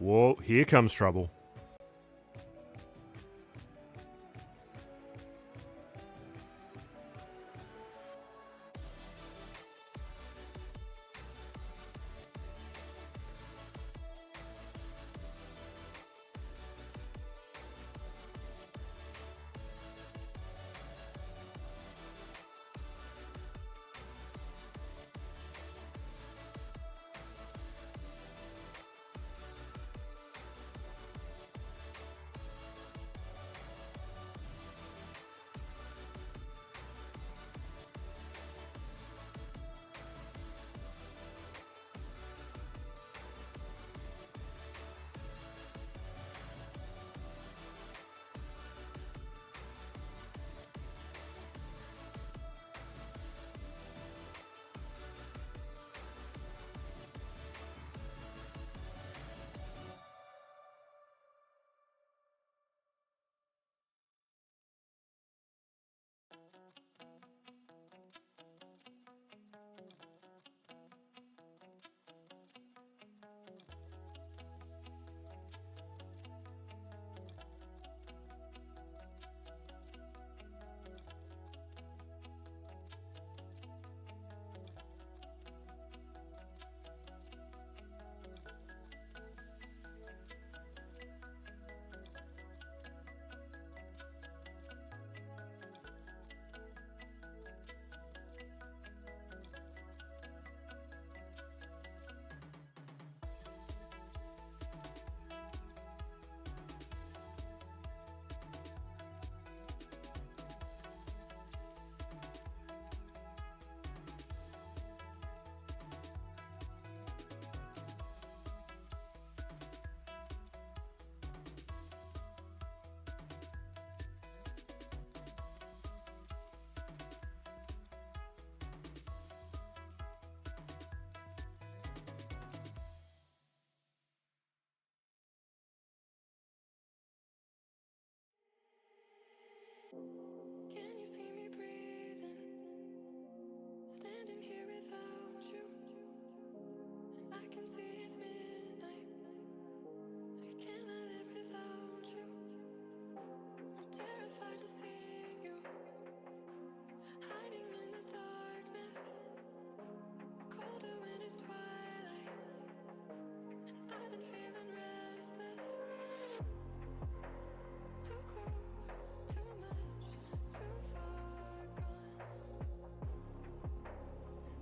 Whoa, here comes trouble. Can you see me breathing? Standing here without you. And I can see it's midnight. I cannot live without you. I'm terrified to see you. Hiding in the darkness. Colder when it's twilight. And I've been feeling restless. Too close, too much, too far gone.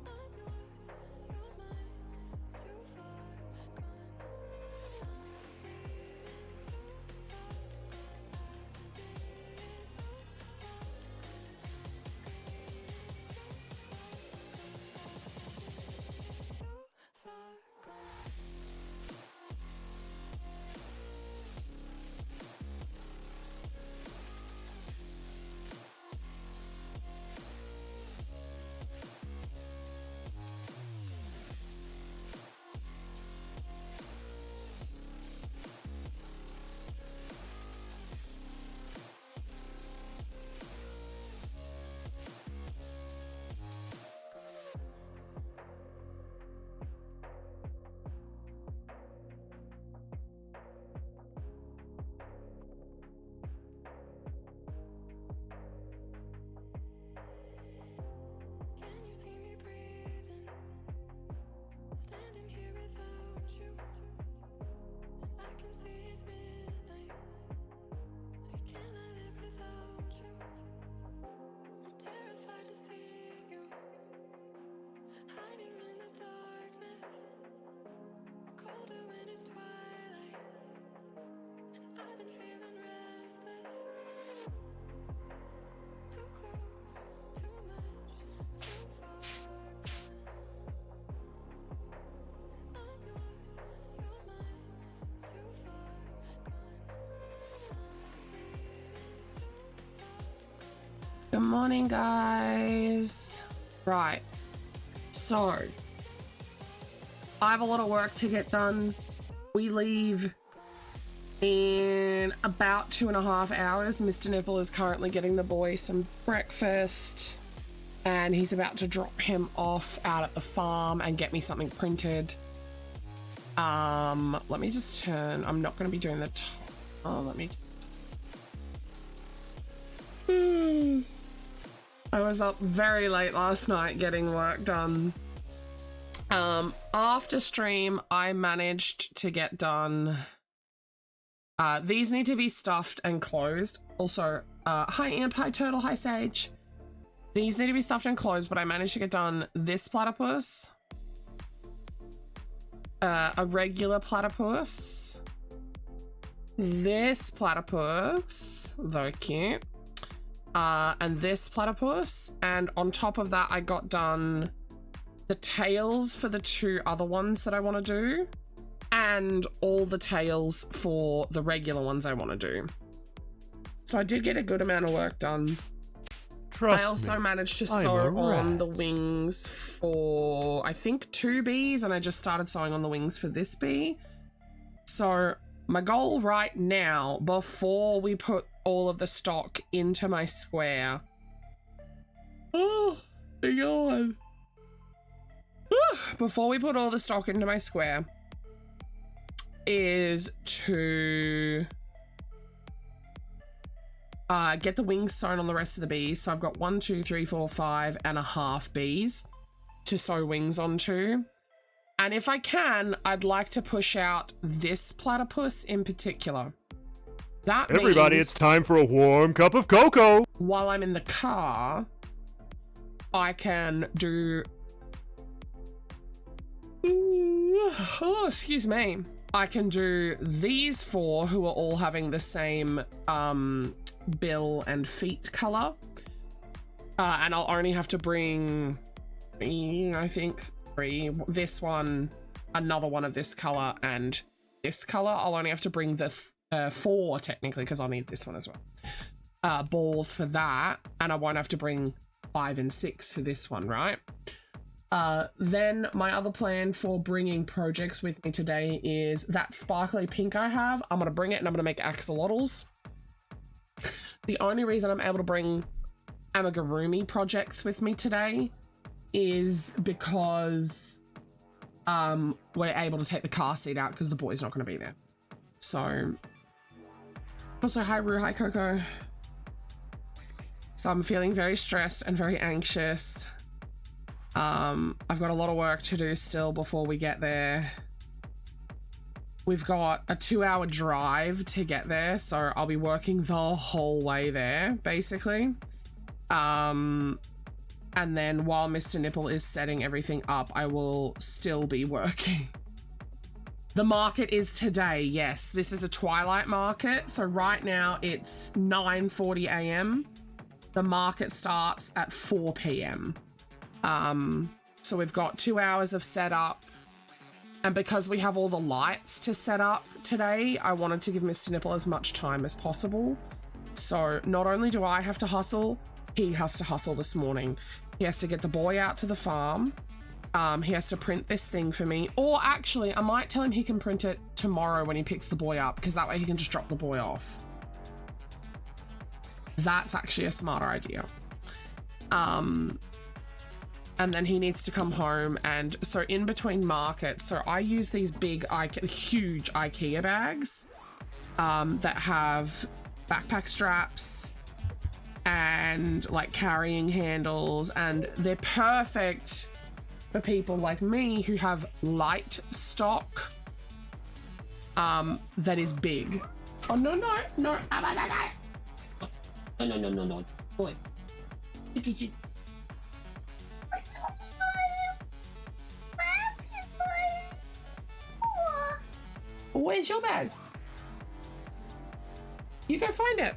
I'm yours, you're mine, too far gone. I'm bleeding too far gone. I see it too far gone. I'm screaming too far gone. Can you see me breathing? Standing here without you. And I can see it's midnight. I cannot live without you. I'm terrified to see you. Hiding in the darkness. Colder when it's twilight. And I've been feeling restless. Too close, too much, too far gone. I'm yours, you're mine, too far gone. I'm bleeding too far gone. Good morning, guys. Right. So, I have a lot of work to get done. We leave in about 2.5 hours. Mr. Nipple is currently getting the boy some breakfast, and he's about to drop him off out at the farm and get me something printed. Let me just turn. I'm not going to be doing the. Let me. I was up very late last night getting work done. After stream, I managed to get done. These need to be stuffed and closed. Also, hi Imp, hi Turtle, hi Sage. These need to be stuffed and closed, but I managed to get done this platypus. A regular platypus. This platypus, very cute. And this platypus. And on top of that, I got done the tails for the 2 other ones that I want to do. And all the tails for the regular ones I want to do. So I did get a good amount of work done. I also managed to sew on the wings for, I think, 2 bees, and I just started sewing on the wings for this bee. So my goal right now, before we put all of the stock into my square... Oh, my God. Before we put all the stock into my square, is to... get the wings sewn on the rest of the bees. So I've got 1, 2, 3, 4, 5 and a half bees to sew wings onto. And if I can, I'd like to push out this platypus in particular. That Everybody, means it's time for a warm cup of cocoa. while I'm in the car, I can do... Oh, excuse me. I can do these 4 who are all having the same bill and feet color. And I'll only have to bring, I think, 3. This one, another one of this color, and this color. I'll only have to bring the 4 technically, because I'll need this one as well. Balls for that, and I won't have to bring 5 and 6 for this one, right? Then my other plan for bringing projects with me today is that sparkly pink I have. I'm going to bring it and I'm going to make axolotls. The only reason I'm able to bring amigurumi projects with me today is because we're able to take the car seat out because the boy's not going to be there. So, also hi Rue, hi Coco. So I'm feeling very stressed and very anxious. I've got a lot of work to do still before we get there. We've got a 2-hour drive to get there, so I'll be working the whole way there, basically. And then while Mr. Nipple is setting everything up, I will still be working. The market is today, yes. This is a twilight market, so right now it's 9:40 a.m. The market starts at 4 p.m. So we've got 2 hours of setup, and because we have all the lights to set up today, I wanted to give Mr. Nipple as much time as possible. So not only do I have to hustle, he has to hustle this morning. He has to get the boy out to the farm. He has to print this thing for me, or actually I might tell him he can print it tomorrow when he picks the boy up, because that way he can just drop the boy off. That's actually a smarter idea. And then he needs to come home, and so in between markets, so I use these big, huge IKEA bags that have backpack straps and like carrying handles, and they're perfect for people like me who have light stock that is big. Oh no, no, no, no, boy. Where's your bag? You go find it.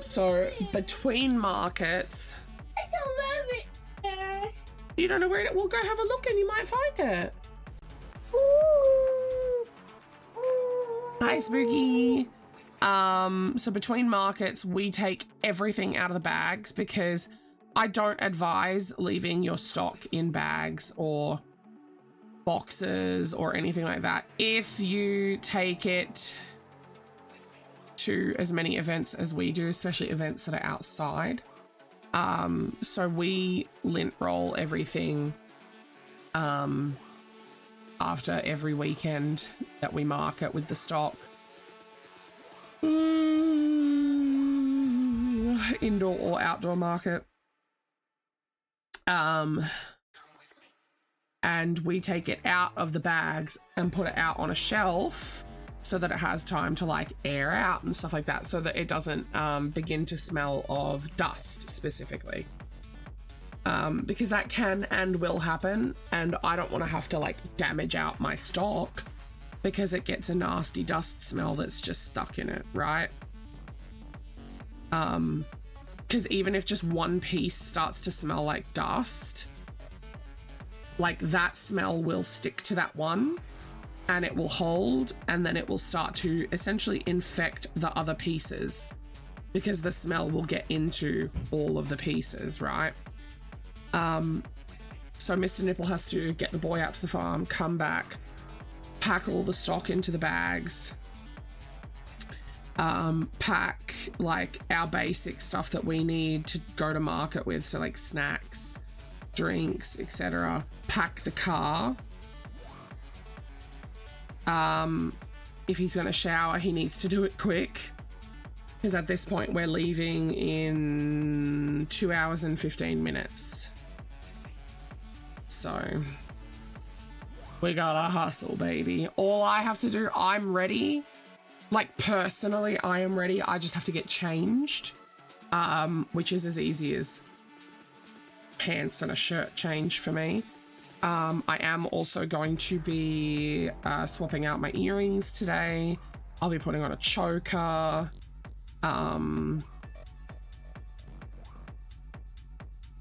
So between markets. I don't know it. You don't know where it is? Well, go have a look and you might find it. Ooh. Hi, Spooky. So between markets, we take everything out of the bags because I don't advise leaving your stock in bags or boxes or anything like that. If you take it to as many events as we do, especially events that are outside. So we lint roll everything after every weekend that we market with the stock. Indoor or outdoor market. And we take it out of the bags and put it out on a shelf so that it has time to like air out and stuff like that, so that it doesn't begin to smell of dust specifically. Because that can and will happen, and I don't want to have to like damage out my stock because it gets a nasty dust smell that's just stuck in it, right? Because even if just one piece starts to smell like dust, like that smell will stick to that one and it will hold, and then it will start to essentially infect the other pieces because the smell will get into all of the pieces, right? So Mr. Nipple has to get the boy out to the farm, come back, pack all the stock into the bags, pack like our basic stuff that we need to go to market with, so like snacks, drinks, etc. Pack the car. If he's going to shower, he needs to do it quick, because at this point we're leaving in 2 hours and 15 minutes. So we gotta hustle, baby. All I have to do, I'm ready. Like personally, I am ready. I just have to get changed, which is as easy as pants and a shirt change for me. I am also going to be swapping out my earrings today. I'll be putting on a choker. Because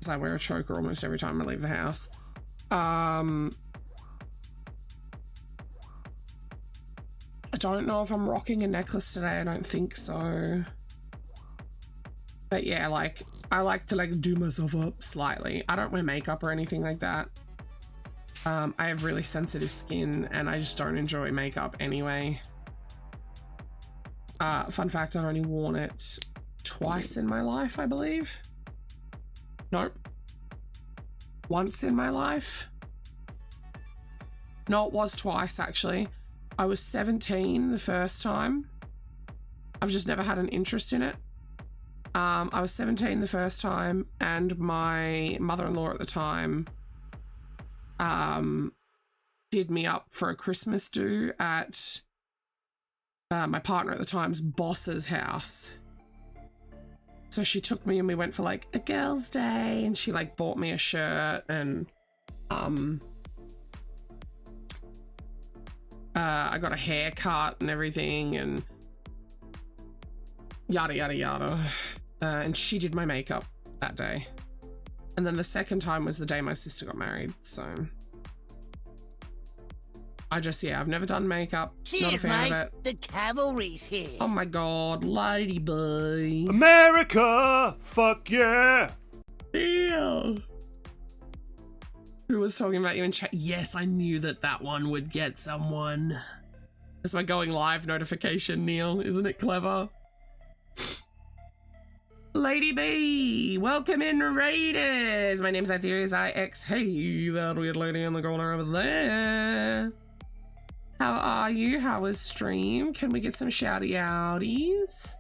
I wear a choker almost every time I leave the house. I don't know if I'm rocking a necklace today. I don't think so. But yeah, like, I like to like do myself up slightly. I don't wear makeup or anything like that. I have really sensitive skin and I just don't enjoy makeup anyway. Fun fact, I've only worn it twice in my life, I believe. Nope. Once in my life. No, it was twice actually. I was 17 the first time. I've just never had an interest in it. I was 17 the first time, and my mother-in-law at the time did me up for a Christmas do at my partner at the time's boss's house. So she took me and we went for like a girls' day, and she like bought me a shirt and I got a haircut and everything and yada yada yada. And she did my makeup that day. And then the second time was the day my sister got married. So I've never done makeup. Cheers, not a fan mate. of it. The cavalry's here. Oh my god, ladybug. America! Fuck yeah! Yeah. Who was talking about you in chat? Yes, I knew that one would get someone. That's my going live notification, Neil. Isn't it clever? Lady B, welcome in, Raiders. My name's Aetherius IX. Hey, that weird lady in the corner over there. How are you? How was stream? Can we get some shouty outies?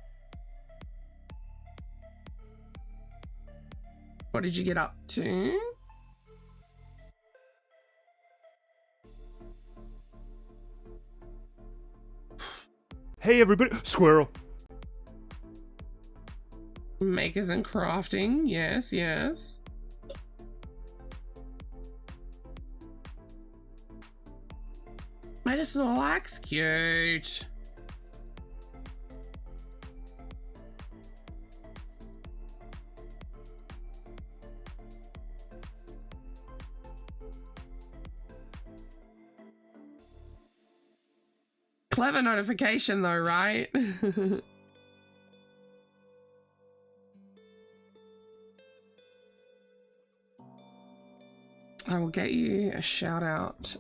What did you get up to? Hey everybody, squirrel. Makers and crafting, yes, yes. Medicinal axe, cute. Clever notification though, right? I will get you a shout out.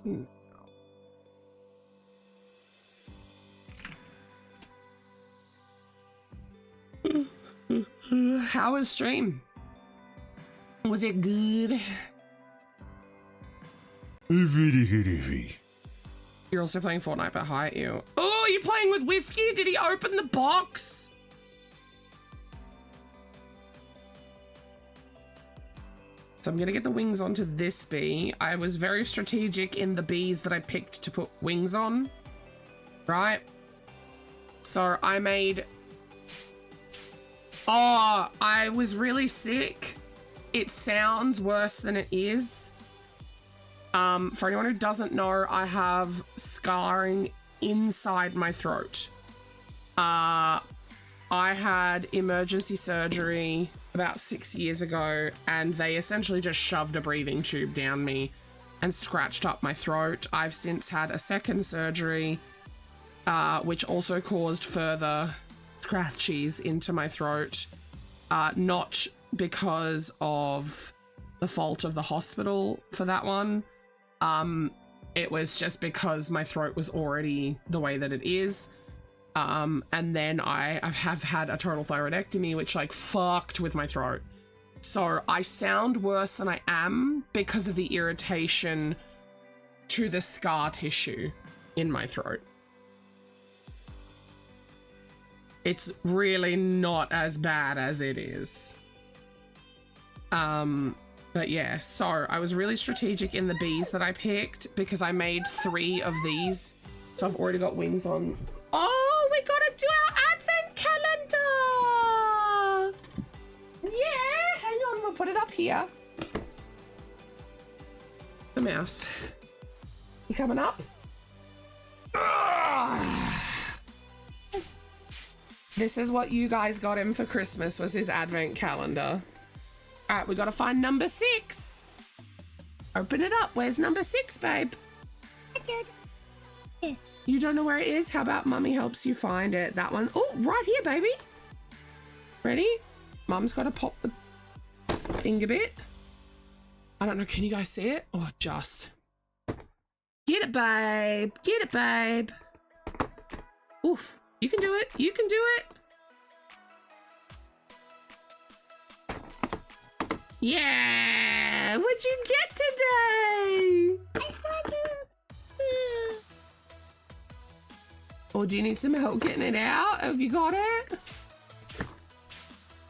How was stream? Was it good? You're also playing Fortnite, but hi at you. Oh, you're playing with Whiskey? Did he open the box? So I'm gonna get the wings onto this bee. I was very strategic in the bees that I picked to put wings on, right? So I made, oh, I was really sick. It sounds worse than it is. For anyone who doesn't know, I have scarring inside my throat. I had emergency surgery about 6 years ago, and they essentially just shoved a breathing tube down me and scratched up my throat. I've since had a second surgery, which also caused further scratches into my throat, not because of the fault of the hospital for that one. It was just because my throat was already the way that it is. And then I have had a total thyroidectomy, which like fucked with my throat. So I sound worse than I am because of the irritation to the scar tissue in my throat. It's really not as bad as it is. But yeah, so I was really strategic in the bees that I picked because I made 3 of these. So I've already got wings on. Oh, we gotta do our advent calendar! Yeah, hang on, we'll put it up here. The mouse. You coming up? This is what you guys got him for Christmas, was his advent calendar. All right, we gotta find number 6. Open it up. Where's number 6, babe? You don't know where it is? How about Mummy helps you find it? That one. Oh, right here, baby. Ready? Mum's got to pop the finger bit. I don't know. Can you guys see it? Oh, just. Get it, babe. Get it, babe. Oof. You can do it. You can do it. Yeah. What'd you get today? Or do you need some help getting it out? Have you got it?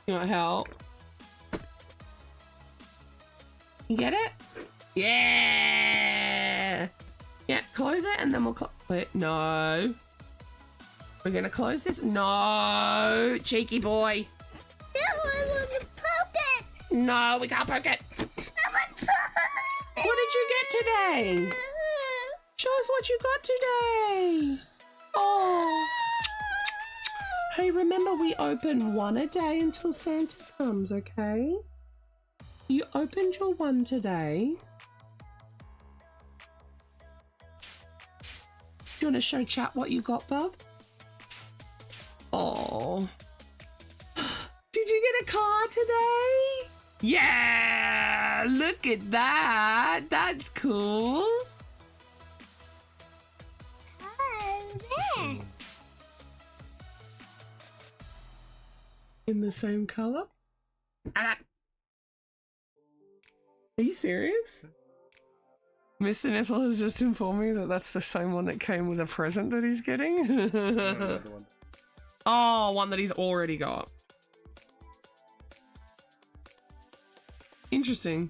You want help? You get it? Yeah! Yeah, close it and then we'll wait, no. We're gonna close this. No! Cheeky boy. No, I want to poke it. No, we can't poke it. I want to poke it. What did you get today? Show us what you got today. Oh. Hey, remember we open 1 a day until Santa comes, okay? You opened your 1 today. Do you want to show chat what you got, bub? Oh. Did you get a car today? Yeah! Look at that! That's cool. In the same color? Are you serious? Mr. Nipple has just informed me that that's the same one that came with a present that he's getting. Oh, one that he's already got. Interesting.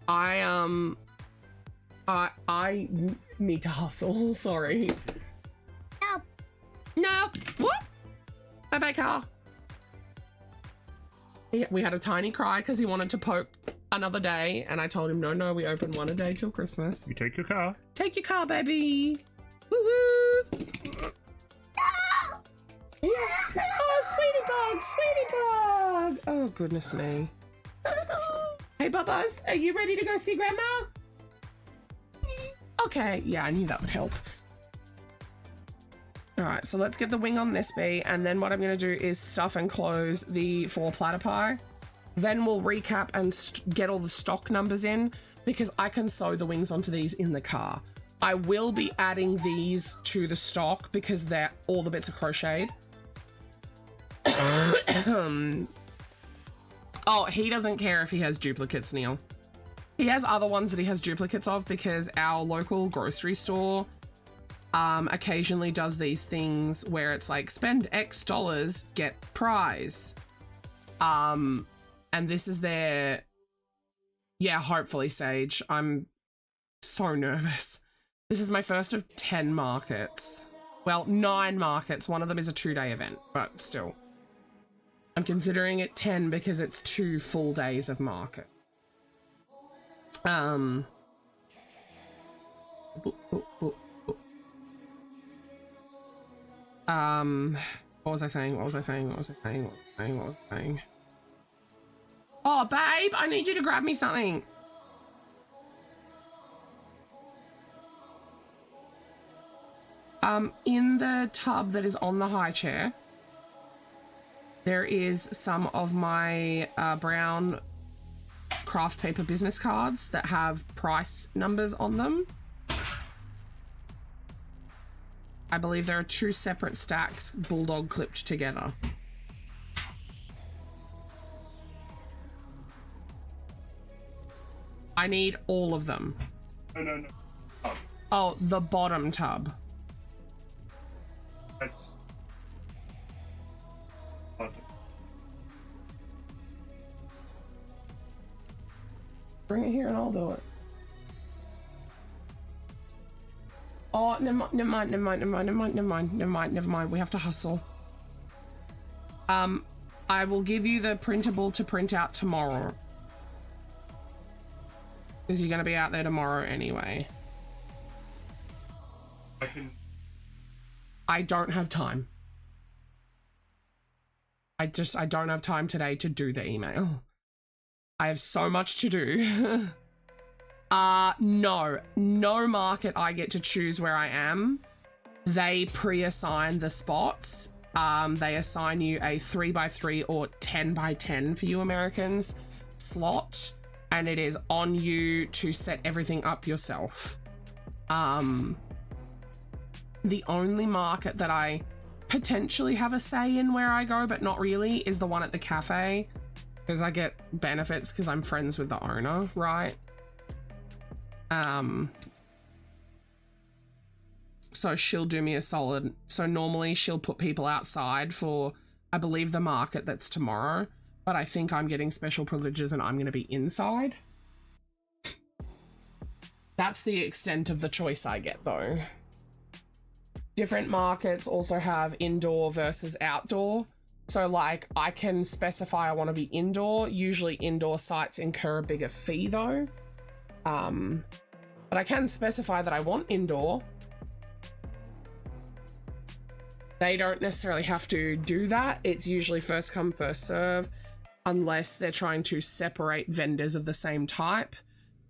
I need to hustle. Sorry. No. No. What? Bye-bye, car. We had a tiny cry because he wanted to poke another day, and I told him, no, we open 1 a day till Christmas. You take your car. Take your car, baby. Woo woo. Yeah. Oh, sweetie bug. Oh, goodness me. Hey, Bubbas, are you ready to go see Grandma? Okay, yeah, I knew that would help. All right, so let's get the wing on this bee, and then what I'm gonna do is stuff and close the 4 platypi. Then we'll recap and get all the stock numbers in, because I can sew the wings onto these in the car. I will be adding these to the stock because they're all the bits are crocheted. Oh, he doesn't care if he has duplicates, Neil. He has other ones that he has duplicates of because our local grocery store occasionally does these things where it's like spend X dollars, get prize. And this is their, yeah, hopefully Sage. I'm so nervous. This is my first of 10 markets. Well, 9 markets. One of them is a 2-day event, but still. I'm considering it 10 because it's 2 full days of market. What was I saying? Oh, babe, I need you to grab me something. In the tub that is on the high chair, there is some of my brown craft paper business cards that have price numbers on them. I believe there are 2 separate stacks bulldog clipped together. I need all of them. No. Oh, the bottom tub. That's... Bring it here and I'll do it. Oh, never mind. We have to hustle. I will give you the printable to print out tomorrow. Because you're going to be out there tomorrow anyway. I don't have time. I don't have time today to do the email. I have so much to do. No market I get to choose where I am. They pre-assign the spots. They assign you a 3x3 or 10x10 for you Americans slot, and it is on you to set everything up yourself. The only market that I potentially have a say in where I go, but not really, is the one at the cafe, because I get benefits because I'm friends with the owner, right? So she'll do me a solid. So normally she'll put people outside for, I believe, the market that's tomorrow, but I think I'm getting special privileges and I'm going to be inside. That's the extent of the choice I get though. Different markets also have indoor versus outdoor. So like I can specify I want to be indoor. Usually indoor sites incur a bigger fee though. But I can specify that I want indoor. They don't necessarily have to do that. It's usually first come, first serve, unless they're trying to separate vendors of the same type,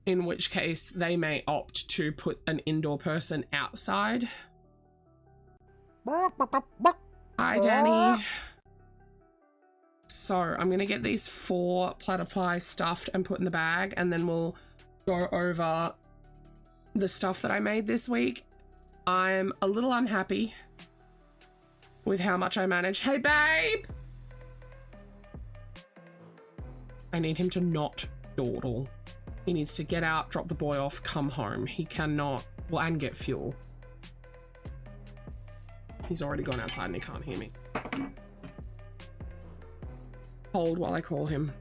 in which case they may opt to put an indoor person outside. Hi, Danny. So I'm gonna get these 4 platter pies stuffed and put in the bag, and then we'll go over the stuff that I made this week. I'm a little unhappy with how much I managed. Hey, babe! I need him to not dawdle. He needs to get out, drop the boy off, come home. He cannot, well, and get fuel. He's already gone outside and he can't hear me. Hold while I call him.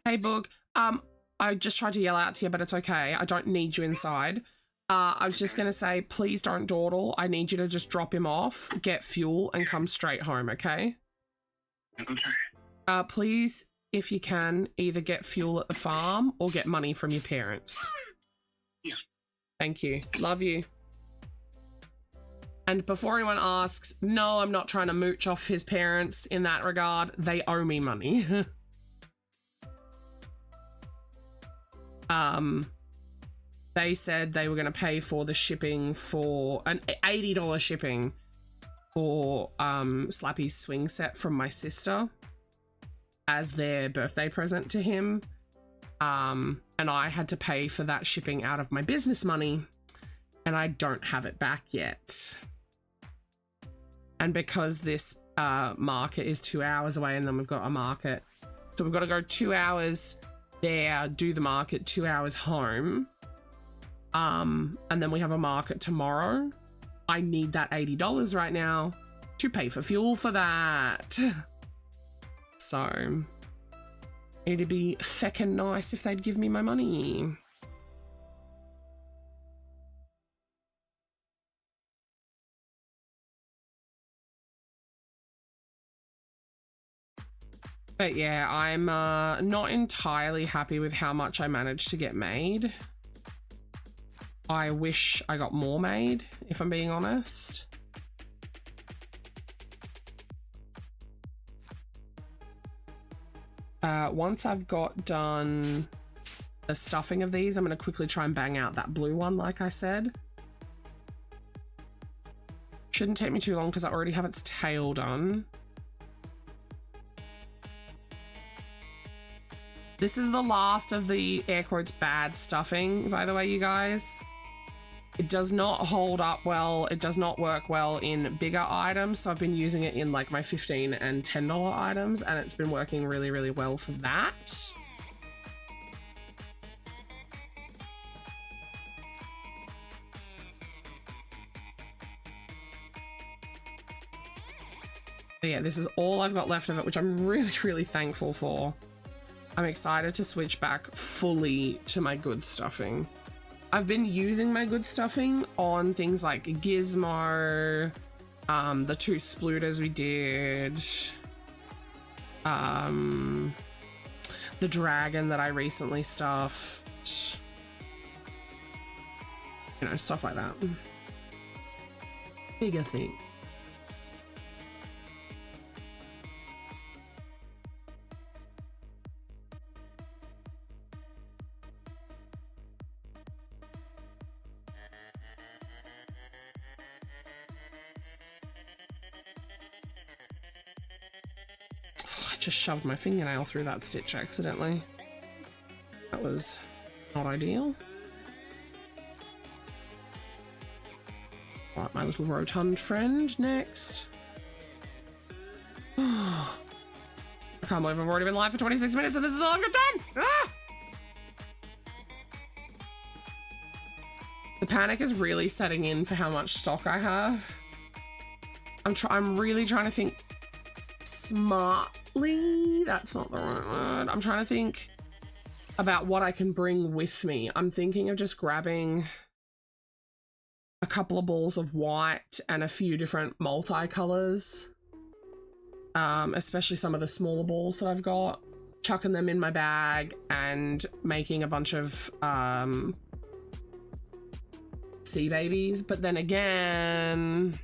Hey, Boog. I just tried to yell out to you, but it's okay. I don't need you inside. I was just going to say, please don't dawdle. I need you to just drop him off, get fuel, and come straight home, okay? Okay. Please, if you can, either get fuel at the farm or get money from your parents. Yeah. Thank you. Love you. And before anyone asks, no, I'm not trying to mooch off his parents in that regard. They owe me money. They said they were going to pay for the shipping for an $80 shipping for Slappy's swing set from my sister as their birthday present to him. And I had to pay for that shipping out of my business money. and I don't have it back yet. And because this market is 2 hours away, and then we've got a market, so we've got to go 2 hours there, do the market, 2 hours home, and then we have a market tomorrow. I need that $80 right now to pay for fuel for that. So it'd be feckin' nice if they'd give me my money. But yeah, I'm not entirely happy with how much I managed to get made. I wish I got more made, if I'm being honest. Once I've got done the stuffing of these, I'm going to quickly try and bang out that blue one, like I said. Shouldn't take me too long because I already have its tail done. This is the last of the air quotes bad stuffing, by the way, you guys. It does not hold up well. It does not work well in bigger items. So I've been using it in like my $15 and $10 items, and it's been working really, really well for that. But yeah, this is all I've got left of it, which I'm really, really thankful for. I'm excited to switch back fully to my good stuffing. I've been using my good stuffing on things like Gizmo, the 2 splooters we did, the dragon that I recently stuffed, you know, stuff like that. Bigger thing. Just shoved my fingernail through that stitch accidentally. That was not ideal. Right, my little rotund friend next. I can't believe I've already been live for 26 minutes and this is all I've got done! Ah! The panic is really setting in for how much stock I have. I'm really trying to think smartly. That's not the right word. I'm trying to think about what I can bring with me. I'm thinking of just grabbing a couple of balls of white and a few different multicolors, especially some of the smaller balls that I've got, chucking them in my bag and making a bunch of sea babies. But then again,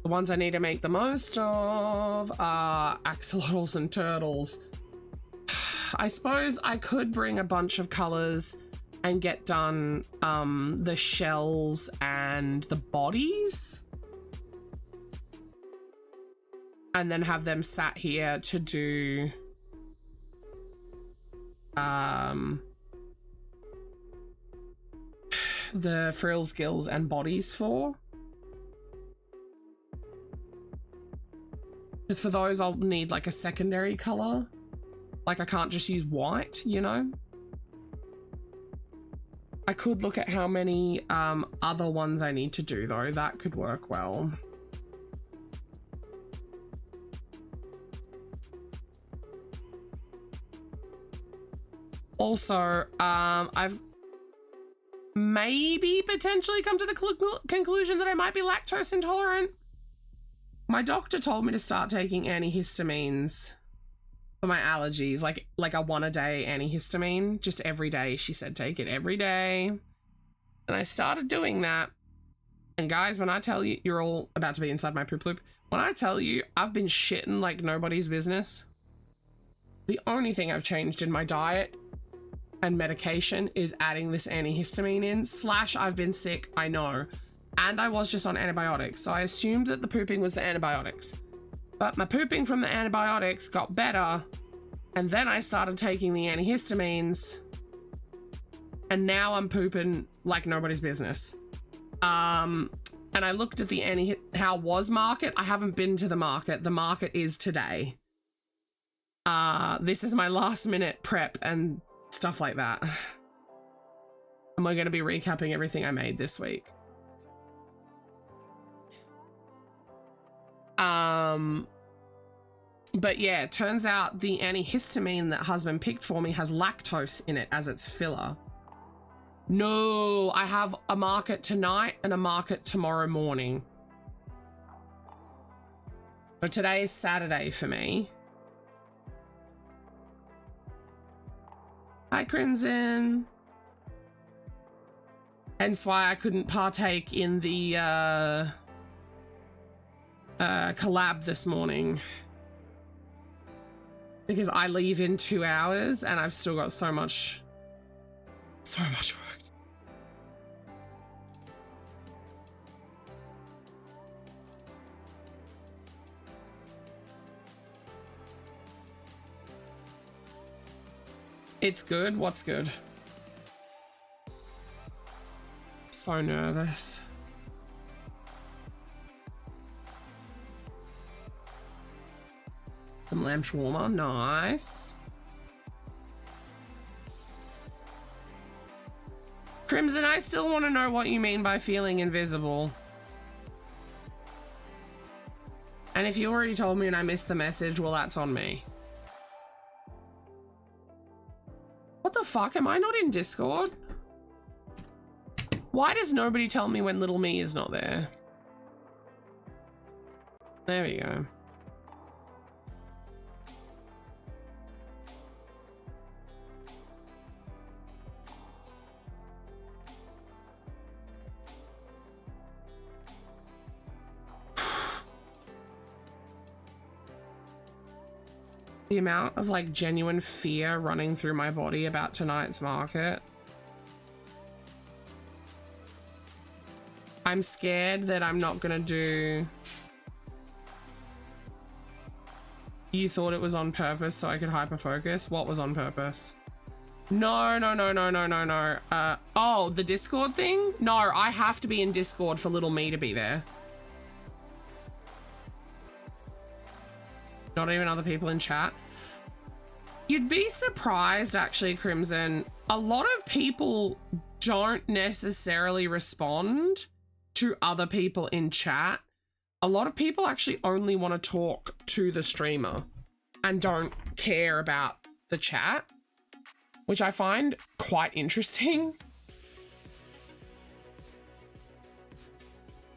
the ones I need to make the most of are axolotls and turtles. I suppose I could bring a bunch of colors and get done the shells and the bodies, and then have them sat here to do the frills, gills, and bodies for. Because for those, I'll need like a secondary color. Like I can't just use white, you know? I could look at how many other ones I need to do though. That could work well. Also, I've maybe potentially come to the conclusion that I might be lactose intolerant. My doctor told me to start taking antihistamines for my allergies, like a 1-a-day antihistamine, just every day. She said take it every day, and I started doing that. And guys, when I tell you, you're all about to be inside my poop loop. When I tell you I've been shitting like nobody's business, the only thing I've changed in my diet and medication is adding this antihistamine in. / I've been sick, I know, and I was just on antibiotics, so I assumed that the pooping was the antibiotics. But my pooping from the antibiotics got better, and then I started taking the antihistamines, and now I'm pooping like nobody's business. And I looked at the Annie How Was market. I haven't been to the market. The market is today. This is my last minute prep and stuff like that. And we're going to be recapping everything I made this week. But yeah, it turns out the antihistamine that husband picked for me has lactose in it as its filler. No, I have a market tonight and a market tomorrow morning. So today is Saturday for me. Hi, Crimson. Hence why I couldn't partake in the collab this morning. Because I leave in 2 hours and I've still got so much work. It's good. What's good? So nervous. Some lamb shawarma, nice. Crimson, I still want to know what you mean by feeling invisible. And if you already told me and I missed the message, well, that's on me. What the fuck? Am I not in Discord? Why does nobody tell me when little me is not there? There we go. The amount of like genuine fear running through my body about tonight's market. I'm scared that I'm not gonna do. You thought it was on purpose so I could hyper focus? What was on purpose? No. Oh, the Discord thing? No, I have to be in Discord for little me to be there. Not even other people in chat. You'd be surprised, actually, Crimson. A lot of people don't necessarily respond to other people in chat. A lot of people actually only want to talk to the streamer and don't care about the chat, which I find quite interesting.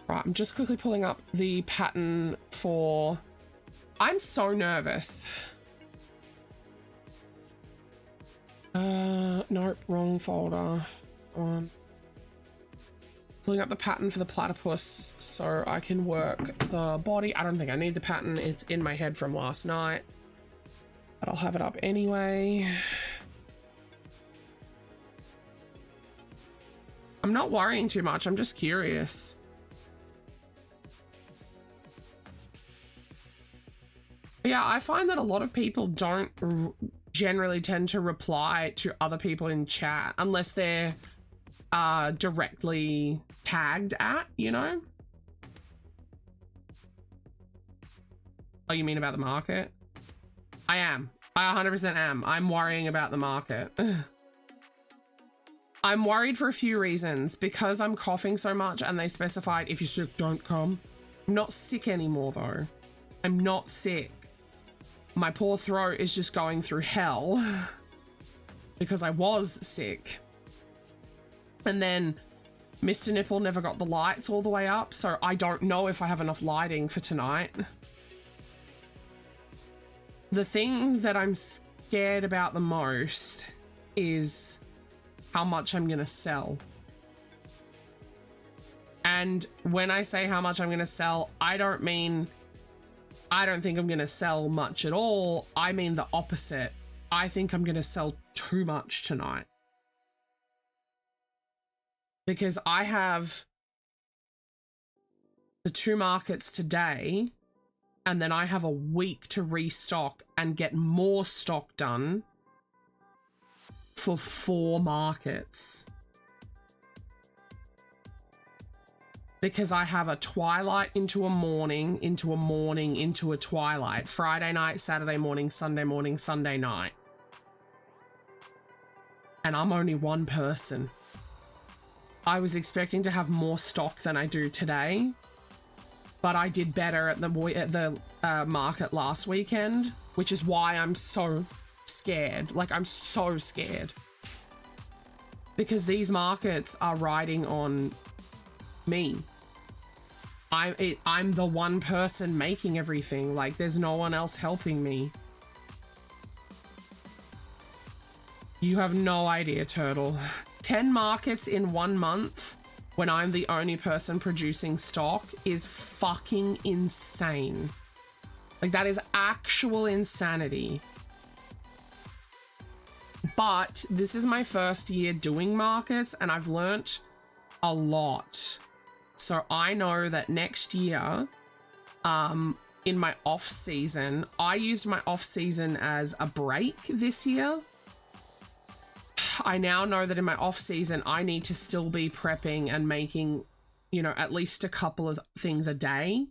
Right, I'm just quickly pulling up the pattern for... I'm so nervous. Nope, wrong folder. Pulling up the pattern for the platypus so I can work the body. I don't think I need the pattern. It's in my head from last night, but I'll have it up anyway. I'm not worrying too much. I'm just curious. Yeah, I find that a lot of people don't generally tend to reply to other people in chat unless they're directly tagged at, you know? Oh, you mean about the market? I am. I 100% am. I'm worrying about the market. I'm worried for a few reasons. Because I'm coughing so much and they specified if you're sick, don't come. I'm not sick anymore though. I'm not sick. My poor throat is just going through hell because I was sick. And then Mr. Nipple never got the lights all the way up, so I don't know if I have enough lighting for tonight. The thing that I'm scared about the most is how much I'm gonna sell. And when I say how much I'm gonna sell, I don't mean I don't think I'm going to sell much at all. I mean the opposite. I think I'm going to sell too much tonight. Because I have the 2 markets today, and then I have a week to restock and get more stock done for 4 markets. because I have a twilight into a morning, into a morning, into a twilight. Friday night, Saturday morning, Sunday night. And I'm only one person. I was expecting to have more stock than I do today, but I did better at the market last weekend, which is why I'm so scared. Like, I'm so scared. Because these markets are riding on me. I'm the one person making everything. Like, there's no one else helping me. You have no idea, Turtle. 10 markets in 1 month when I'm the only person producing stock is fucking insane. Like, that is actual insanity. But this is my first year doing markets and I've learnt a lot. So I know that next year, in my off season, I used my off season as a break this year. I now know that in my off season, I need to still be prepping and making, you know, at least a couple of things a day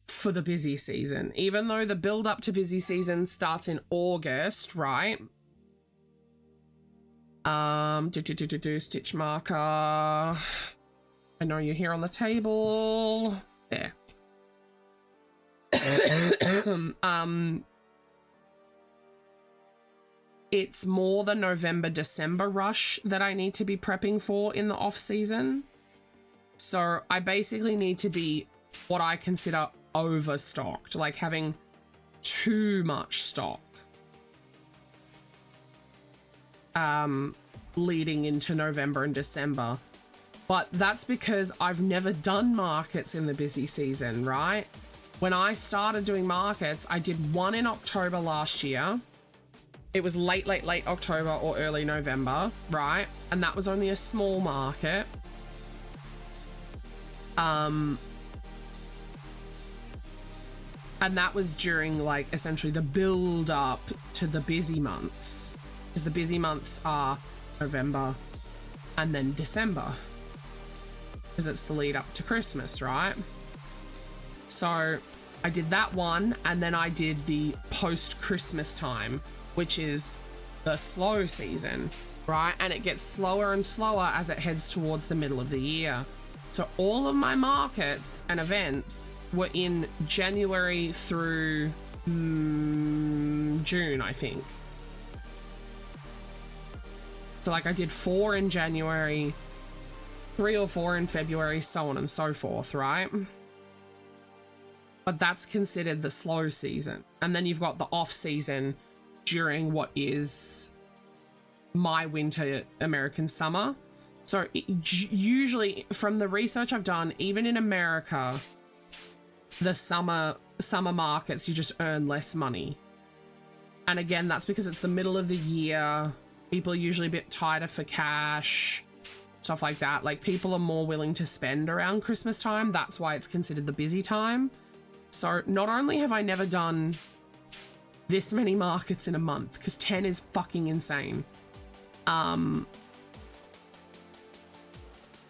for the busy season. Even though the build up to busy season starts in August, right? Stitch marker. I know you're here on the table. There. It's more the November, December rush that I need to be prepping for in the off season. So I basically need to be what I consider overstocked, like having too much stock. Leading into November and December. But that's because I've never done markets in the busy season, right? When I started doing markets, I did one in October last year. It was late October or early November, right? And that was only a small market. And that was during, like, essentially the build up to the busy months. Because the busy months are November and then December. Because it's the lead up to Christmas, right? So I did that one, and then I did the post-Christmas time, which is the slow season, right? And it gets slower and slower as it heads towards the middle of the year. So all of my markets and events were in January through June, I think. So like I did 4 in January, 3 or 4 in February, so on and so forth, right? But that's considered the slow season. And then you've got the off season during what is my winter, American summer. So usually from the research I've done, even in America, the summer markets, you just earn less money. And again, that's because it's the middle of the year. People are usually a bit tighter for cash, stuff like that. Like, people are more willing to spend around Christmas time. That's why it's considered the busy time. So not only have I never done this many markets in a month, because 10 is fucking insane.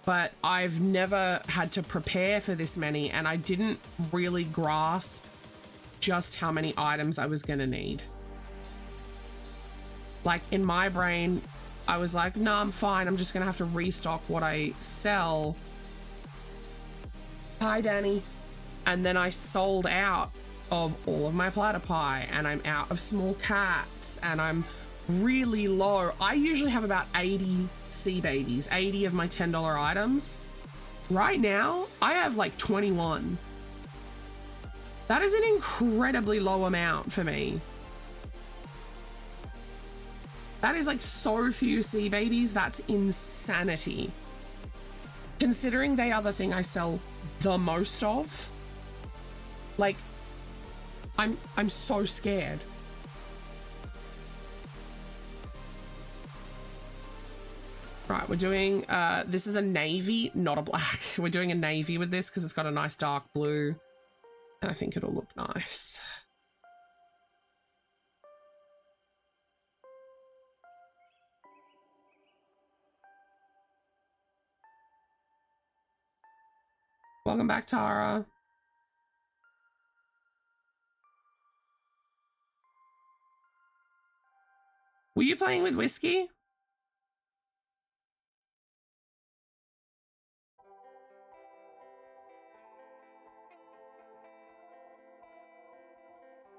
But I've never had to prepare for this many, and I didn't really grasp just how many items I was going to need. Like, in my brain, I was like, no, I'm fine. I'm just going to have to restock what I sell. Hi, Danny. And then I sold out of all of my platypi, and I'm out of small cats, and I'm really low. I usually have about 80 sea babies, 80 of my $10 items. Right now, I have like 21. That is an incredibly low amount for me. That is like so few sea babies. That's insanity. Considering they are the thing I sell the most of. Like, I'm so scared. Right, we're doing, this is a navy, not a black. We're doing a navy with this because it's got a nice dark blue. And I think it'll look nice. Welcome back, Tara. Were you playing with whiskey?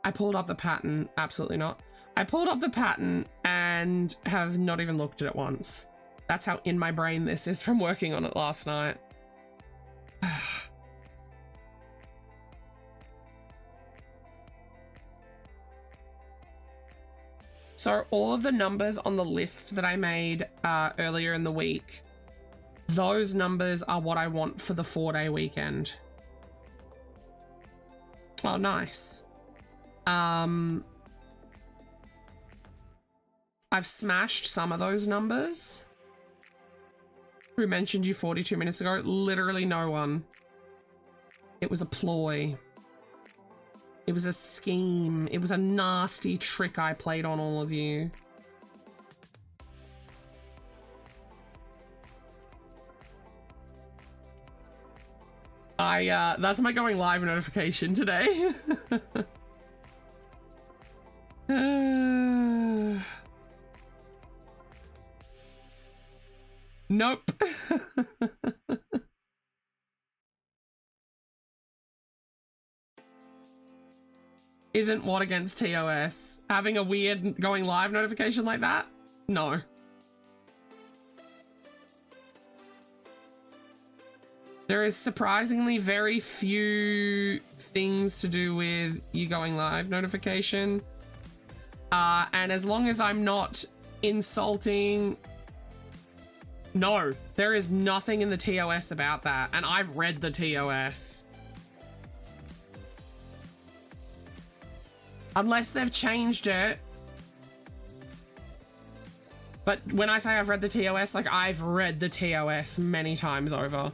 I pulled up the pattern. Absolutely not. I pulled up the pattern and have not even looked at it once. That's how in my brain this is from working on it last night. So all of the numbers on the list that I made earlier in the week, those numbers are what I want for the 4-day weekend. Oh, nice. I've smashed some of those numbers. Who mentioned you 42 minutes ago? Literally no one. It was a ploy. It was a scheme. It was a nasty trick I played on all of you. That's my going live notification today. Nope. Isn't what against TOS? Having a weird going live notification like that? No. There is surprisingly very few things to do with you going live notification. And as long as I'm not insulting... No, there is nothing in the TOS about that. And I've read the TOS. Unless they've changed it. But when I say I've read the TOS, like I've read the TOS many times over.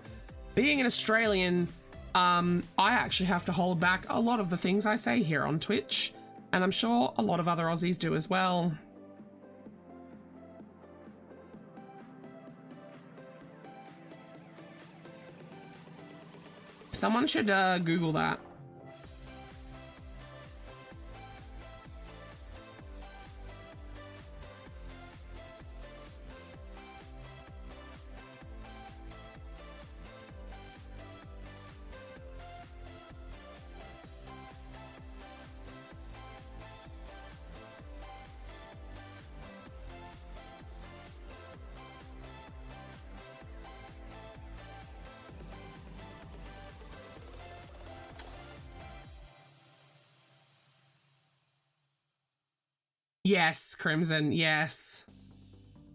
Being an Australian, I actually have to hold back a lot of the things I say here on Twitch. And I'm sure a lot of other Aussies do as well. Someone should Google that. Yes, Crimson, yes.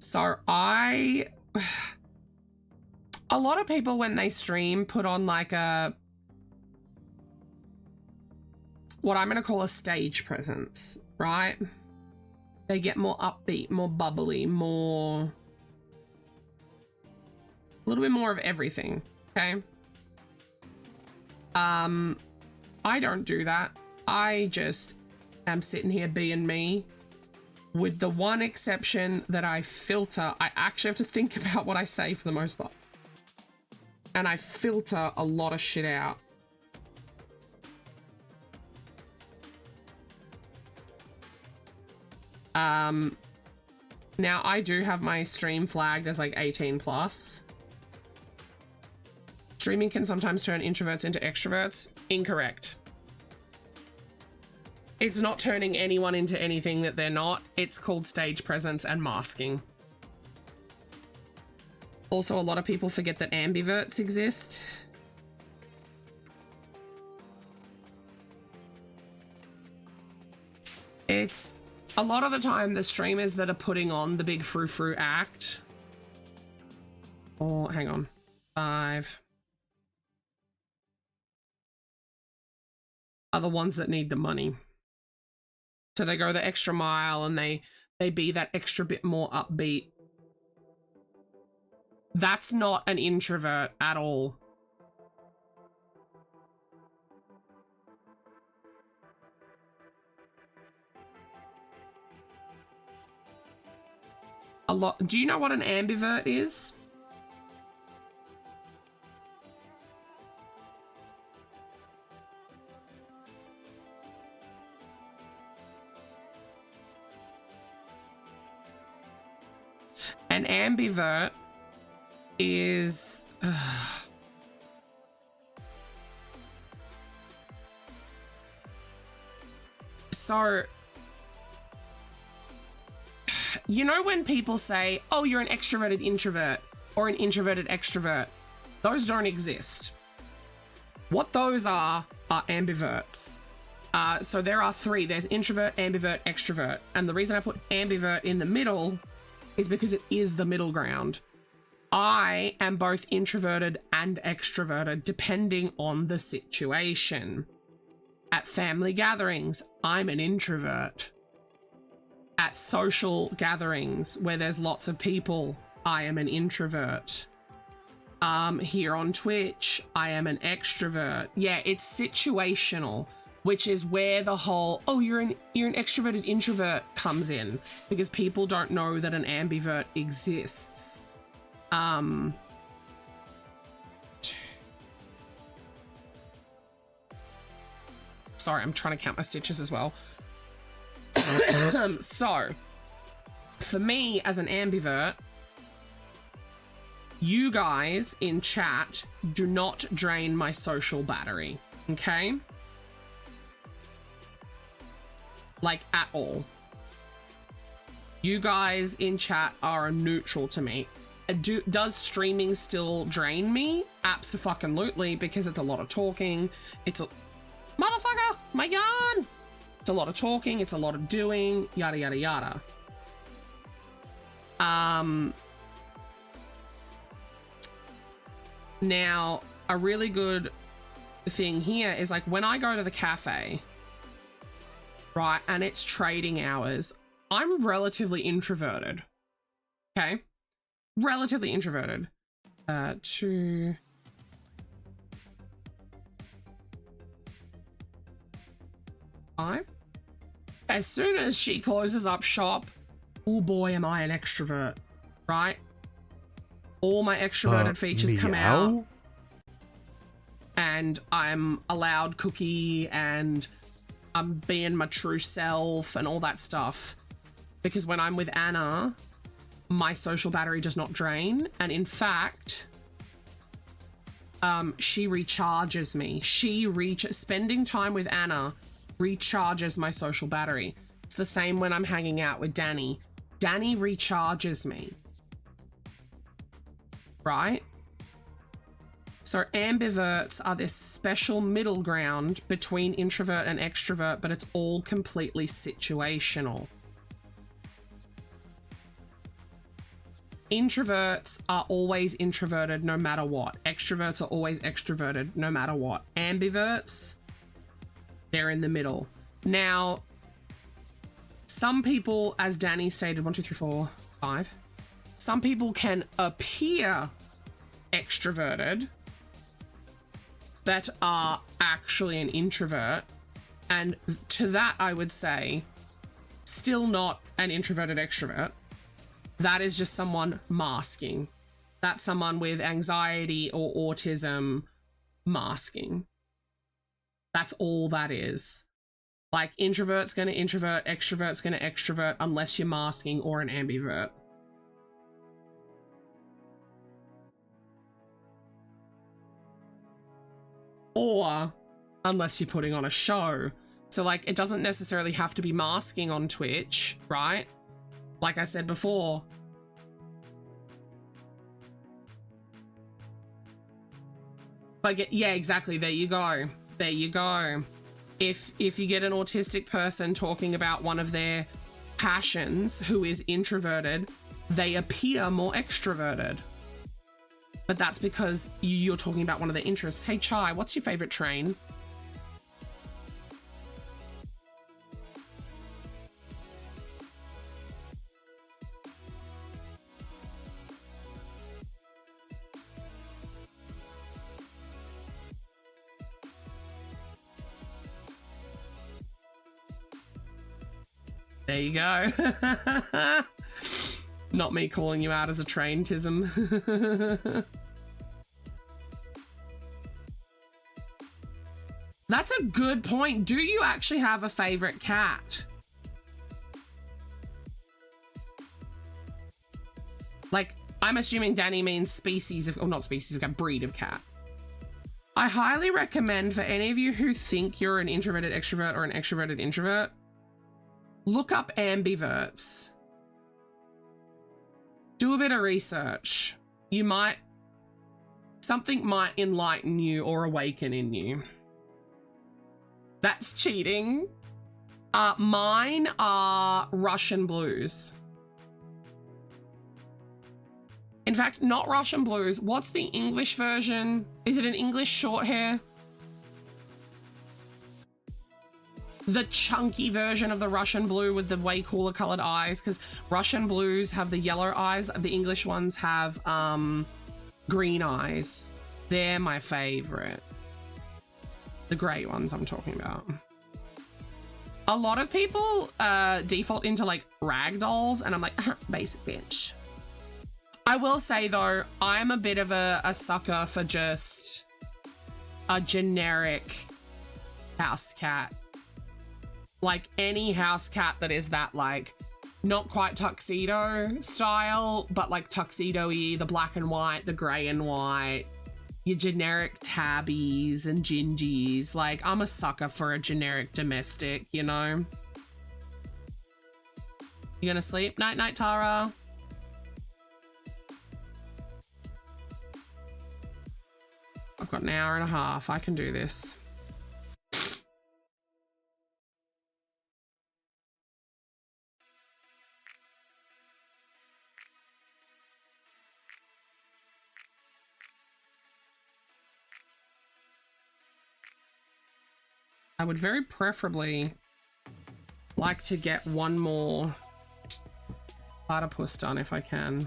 So a lot of people when they stream put on like what I'm gonna call a stage presence, right? They get more upbeat, more bubbly, a little bit more of everything, okay? I don't do that. I just am sitting here being me. With the one exception that I filter, I actually have to think about what I say for the most part. And I filter a lot of shit out. Now I do have my stream flagged as like 18 plus. Streaming can sometimes turn introverts into extroverts. Incorrect. It's not turning anyone into anything that they're not. It's called stage presence and masking. Also, a lot of people forget that ambiverts exist. It's a lot of the time the streamers that are putting on the big frou-frou act. Oh, hang on. 5. Are the ones that need the money. So they go the extra mile and they be that extra bit more upbeat. That's not an introvert at all. Do you know what an ambivert is? An ambivert is... So, you know when people say, oh, you're an extroverted introvert or an introverted extrovert? Those don't exist. What those are ambiverts. So there are three. There's introvert, ambivert, extrovert. And the reason I put ambivert in the middle is because it is the middle ground. I am both introverted and extroverted depending on the situation. At family gatherings, I'm an introvert. At social gatherings where there's lots of people, I am an introvert. Here on Twitch, I am an extrovert. Yeah, it's situational, which is where the whole, oh, you're an extroverted introvert comes in, because people don't know that an ambivert exists. Sorry, I'm trying to count my stitches as well. So, for me as an ambivert, you guys in chat do not drain my social battery, okay? Like, at all. You guys in chat are neutral to me. Does streaming still drain me? Abso-fucking-lutely, because it's a lot of talking. It's a... Motherfucker! My yarn! It's a lot of talking, it's a lot of doing, yada, yada, yada. Now, a really good thing here is, like, when I go to the cafe, right, and it's trading hours, I'm relatively introverted. Okay? Relatively introverted. 2... As soon as she closes up shop, oh boy, am I an extrovert, right? All my extroverted features come out, and I'm a loud cookie, and I'm being my true self and all that stuff. Because when I'm with Anna, my social battery does not drain, and in fact, she recharges me. Spending time with Anna recharges my social battery. It's the same when I'm hanging out with Danny. Danny recharges me. Right? So ambiverts are this special middle ground between introvert and extrovert, but it's all completely situational. Introverts are always introverted no matter what. Extroverts are always extroverted no matter what. Ambiverts, they're in the middle. Now, some people, as Danny stated, 1, 2, 3, 4, 5, some people can appear extroverted that are actually an introvert. And to that, I would say, still not an introverted extrovert. That is just someone masking. That's someone with anxiety or autism masking. That's all that is. Like, introvert's going to introvert, extrovert's going to extrovert, unless you're masking or an ambivert. Or unless you're putting on a show. So, like, it doesn't necessarily have to be masking on Twitch, right? Like I said before. But yeah, exactly. There you go. There you go. If you get an autistic person talking about one of their passions who is introverted, they appear more extroverted. But that's because you're talking about one of their interests. Hey, Chai, what's your favorite train? There you go. Not me calling you out as a train-tism. That's a good point. Do you actually have a favorite cat? Like, I'm assuming Danny means species of, or not species of cat, breed of cat. I highly recommend for any of you who think you're an introverted extrovert or an extroverted introvert, look up ambiverts. Do a bit of research. Something might enlighten you or awaken in you. That's cheating. Mine are Russian blues. In fact, not Russian blues. What's the English version? Is it an English short hair? The chunky version of the Russian blue with the way cooler colored eyes, because Russian blues have the yellow eyes. The English ones have green eyes. They're my favorite. The gray ones I'm talking about. A lot of people default into like rag dolls, and I'm like, basic bitch. I will say though, I'm a bit of a sucker for just a generic house cat. Like any house cat that is that like, not quite tuxedo style, but like tuxedo-y, the black and white, the gray and white, your generic tabbies and gingies. Like, I'm a sucker for a generic domestic, you know? You gonna sleep? Night night, Tara. I've got an hour and a half. I can do this. I would very preferably like to get one more platypus done if I can.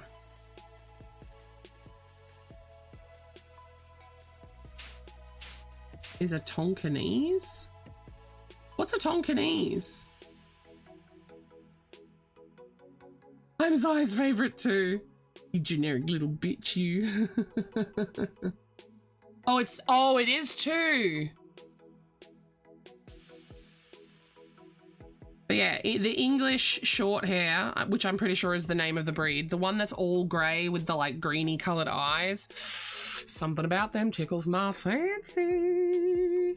Is a Tonkinese? What's a Tonkinese? I'm Zai's favorite too. You generic little bitch, you. Oh, it is too. But yeah, the English short hair, which I'm pretty sure is the name of the breed, the one that's all grey with the like greeny coloured eyes, something about them tickles my fancy.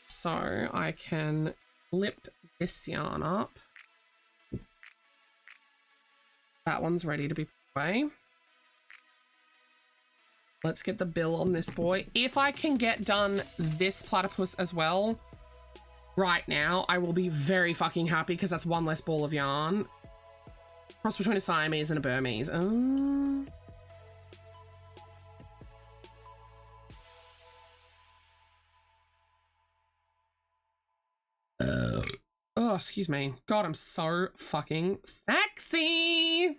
So I can flip this yarn up. That one's ready to be put away. Let's get the bill on this boy. If I can get done this platypus as well, right now, I will be very fucking happy because that's one less ball of yarn. Cross between a Siamese and a Burmese. Oh, excuse me. God, I'm so fucking sexy.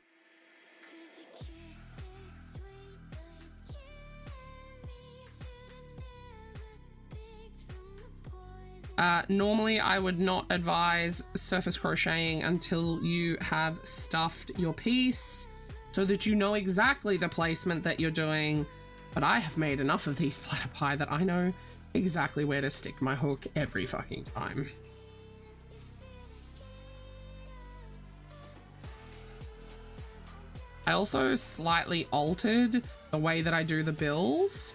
Normally I would not advise surface crocheting until you have stuffed your piece so that you know exactly the placement that you're doing, but I have made enough of these platypi that I know exactly where to stick my hook every fucking time. I also slightly altered the way that I do the bills.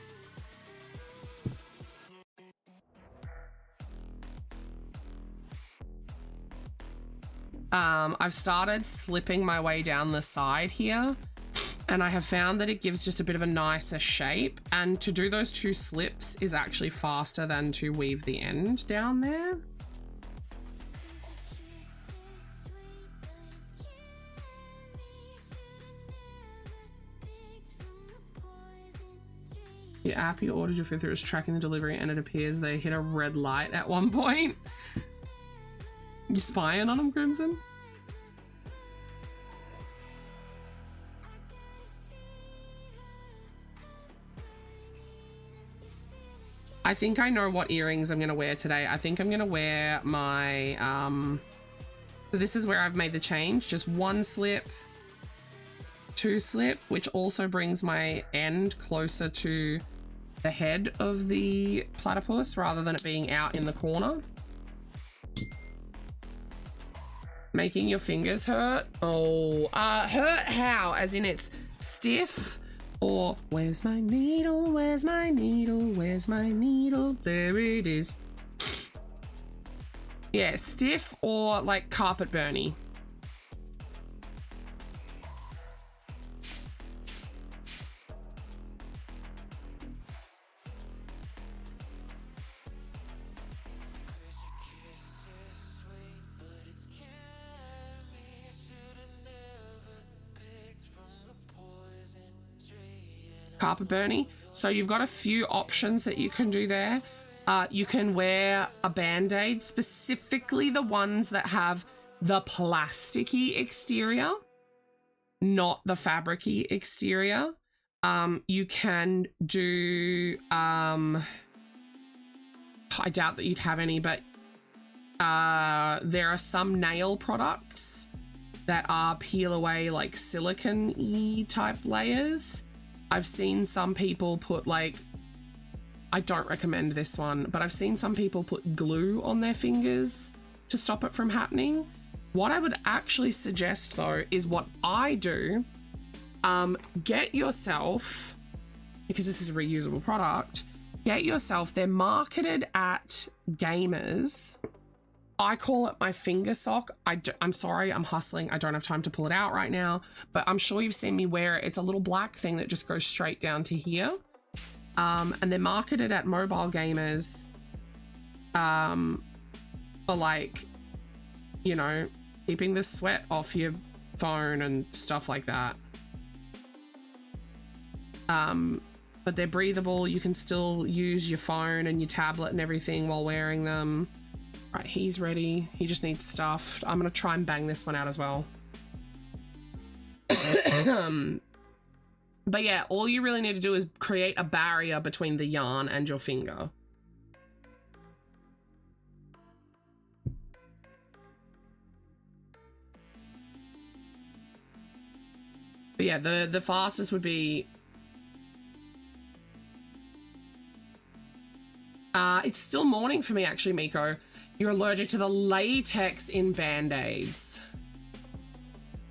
I've started slipping my way down the side here, and I have found that it gives just a bit of a nicer shape, and to do those two slips is actually faster than to weave the end down there. Your app you ordered your food through is tracking the delivery, and it appears they hit a red light at one point. You spying on them, Crimson? I think I know what earrings I'm gonna wear today. I think I'm gonna wear my, so this is where I've made the change. Just one slip, two slip, which also brings my end closer to the head of the platypus rather than it being out in the corner. Making your fingers hurt? Oh, hurt how? As in it's stiff, or where's my needle, where's my needle, where's my needle, there it is. Yeah, stiff or like carpet burny. Carpet burny. So you've got a few options that you can do there. You can wear a band-aid, specifically the ones that have the plasticky exterior, not the fabricy exterior. You can do, I doubt that you'd have any, but there are some nail products that are peel away like silicone-y type layers. I've seen some people put like, I don't recommend this one, but I've seen some people put glue on their fingers to stop it from happening. What I would actually suggest though is what I do. Get yourself, because this is a reusable product, get yourself, they're marketed at Gamers. I call it my finger sock. I'm sorry, I'm hustling. I don't have time to pull it out right now, but I'm sure you've seen me wear it. It's a little black thing that just goes straight down to here. And they're marketed at Mobile Gamers for like, you know, keeping the sweat off your phone and stuff like that. But they're breathable. You can still use your phone and your tablet and everything while wearing them. Right, he's ready. He just needs stuffed. I'm gonna try and bang this one out as well. But yeah, all you really need to do is create a barrier between the yarn and your finger. But yeah, the fastest would be... it's still morning for me actually, Miko. You're allergic to the latex in Band-Aids.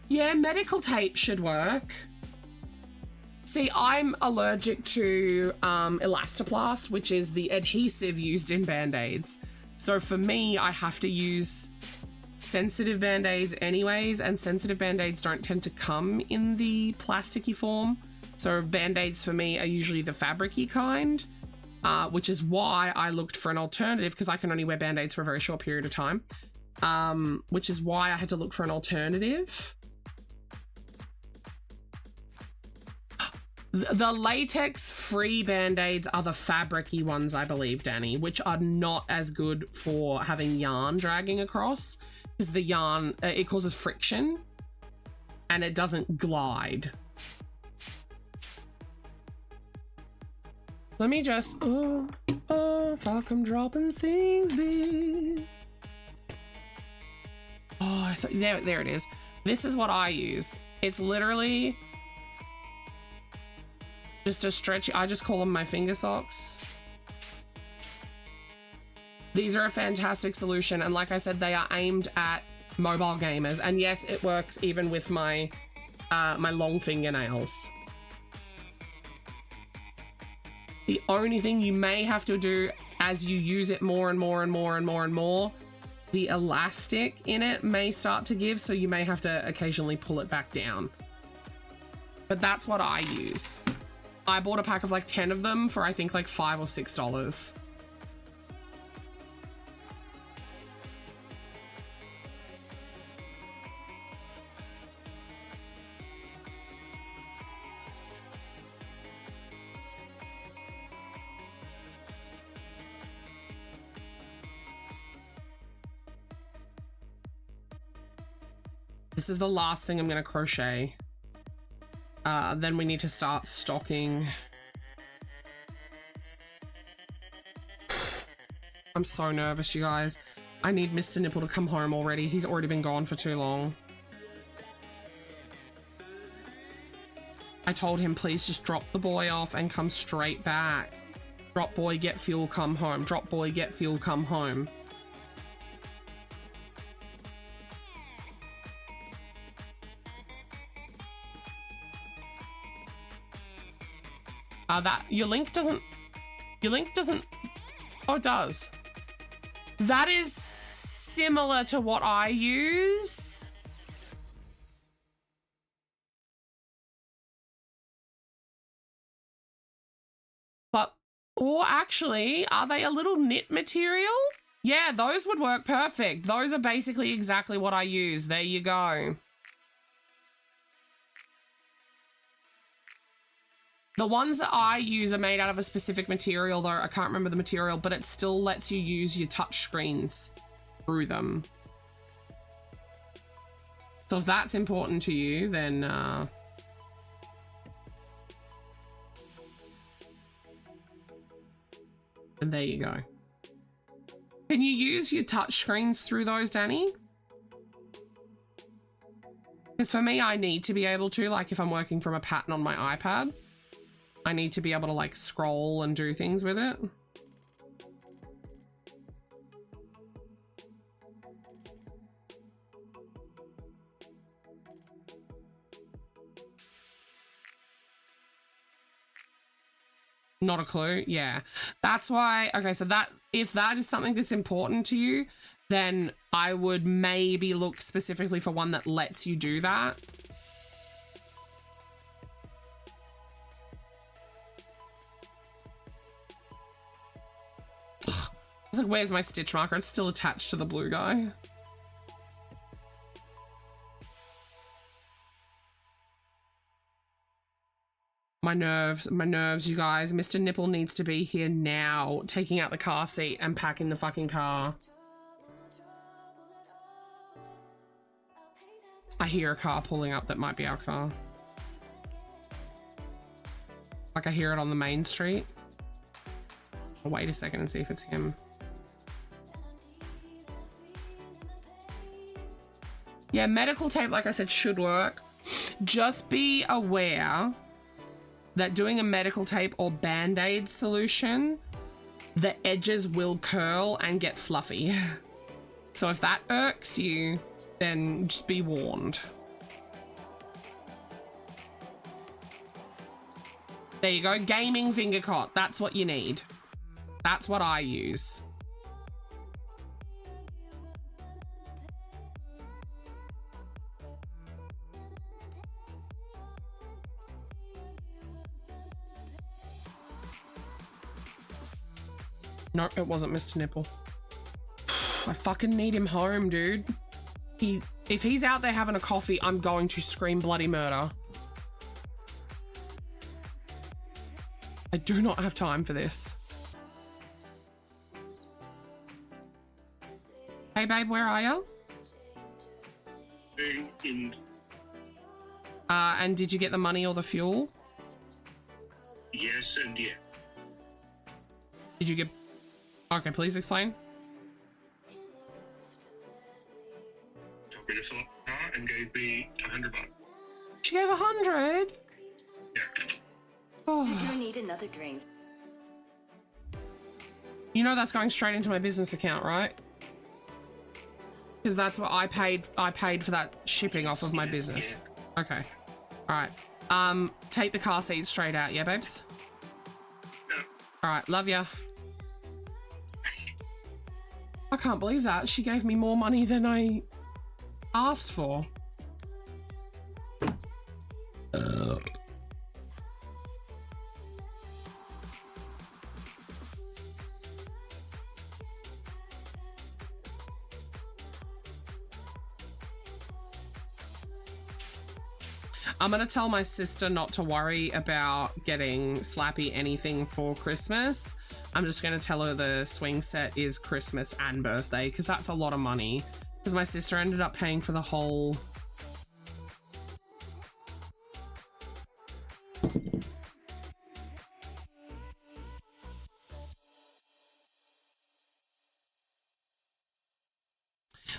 Yeah, medical tape should work. See, I'm allergic to Elastoplast, which is the adhesive used in Band-Aids. So for me, I have to use sensitive Band-Aids anyways, and sensitive Band-Aids don't tend to come in the plasticky form. So Band-Aids for me are usually the fabricy kind. Which is why I looked for an alternative, because I can only wear Band-Aids for a very short period of time. Which is why I had to look for an alternative. The latex-free Band-Aids are the fabricy ones, I believe, Danny, which are not as good for having yarn dragging across, because the yarn, it causes friction, and it doesn't glide. Let me just, fuck, I'm dropping things big. Oh, I thought, there it is. This is what I use. It's literally just a stretchy, I just call them my finger socks. These are a fantastic solution. And like I said, they are aimed at mobile gamers. And yes, it works even with my, my long fingernails. The only thing you may have to do as you use it more and more and more and more and more, the elastic in it may start to give, so you may have to occasionally pull it back down. But that's what I use. I bought a pack of like 10 of them for I think like $5 or $6. This is the last thing I'm going to crochet. Then we need to start stocking. I'm so nervous, you guys. I need Mr. Nipple to come home already. He's already been gone for too long. I told him, please just drop the boy off and come straight back. Drop boy, get fuel, come home. Drop boy, get fuel, come home. Your link doesn't, oh, it does. That is similar to what I use. But, or actually, are they a little knit material? Yeah, those would work perfect. Those are basically exactly what I use. There you go. The ones that I use are made out of a specific material, though. I can't remember the material, but it still lets you use your touch screens through them. So if that's important to you, then and there you go. Can you use your touch screens through those, Danny? Because for me, I need to be able to, like if I'm working from a pattern on my iPad, I need to be able to like scroll and do things with it. Not a clue. Yeah, that's why. Okay, so that if that is something that's important to you, then I would maybe look specifically for one that lets you do that. I was like, where's my stitch marker? It's still attached to the blue guy. My nerves, you guys. Mr. Nipple needs to be here now, taking out the car seat and packing the fucking car. I hear a car pulling up that might be our car. Like I hear it on the main street. I'll wait a second and see if it's him. Yeah, medical tape, like I said, should work. Just be aware that doing a medical tape or band-aid solution, the edges will curl and get fluffy. So if that irks you, then just be warned. There you go, gaming finger cot. That's what you need. That's what I use. No, it wasn't Mr. Nipple. I fucking need him home, dude. If he's out there having a coffee, I'm going to scream bloody murder. I do not have time for this. Hey babe, where are you? And did you get the money or the fuel? Yes and yeah. Did you get... Okay, please explain. Took me to the car and gave me $100. She gave 100? Yeah. Oh. Did you need another drink? You know that's going straight into my business account, right? Because that's what I paid for that shipping off of my business. Okay. All right. Take the car seats straight out, yeah, babes? Yeah. All right, love ya. I can't believe that. She gave me more money than I asked for. I'm gonna tell my sister not to worry about getting Slappy anything for Christmas. I'm just gonna tell her the swing set is Christmas and birthday, because that's a lot of money. Because my sister ended up paying for the whole...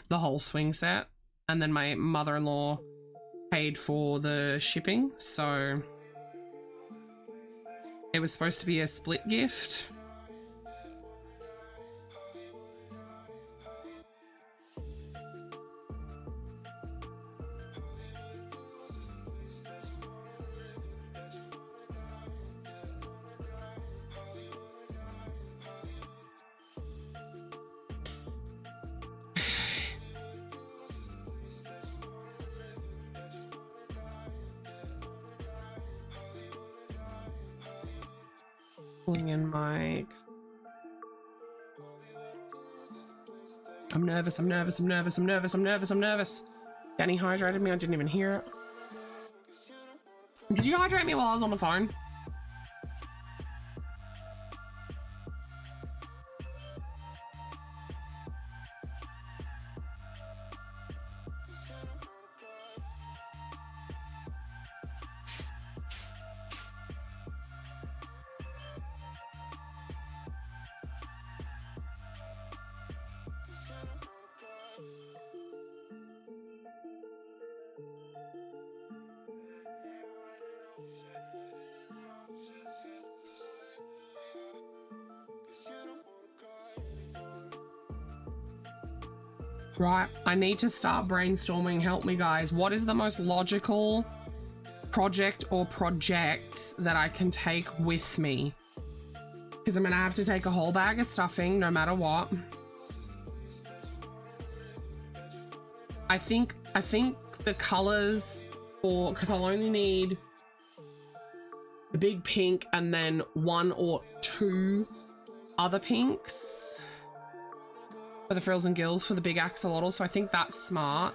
the whole swing set, and then my mother-in-law paid for the shipping, so it was supposed to be a split gift. Pulling in my... I'm nervous, I'm nervous, I'm nervous, I'm nervous, I'm nervous, I'm nervous. Danny hydrated me, I didn't even hear it. Did you hydrate me while I was on the phone? Right, I need to start brainstorming. Help me, guys. What is the most logical project or projects that I can take with me? Because I'm gonna have to take a whole bag of stuffing no matter what. I think the colors for, because I'll only need the big pink and then 1 or 2 other pinks for the frills and gills for the big axolotl, so I think that's smart.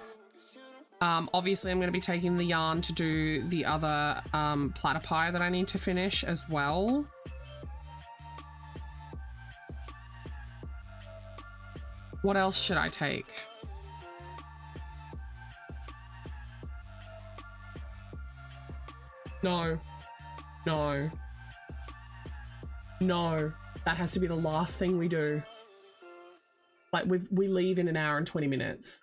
Obviously I'm going to be taking the yarn to do the other platypi that I need to finish as well. What else should I take? No. No. No. That has to be the last thing we do. Like, we leave in an hour and 20 minutes.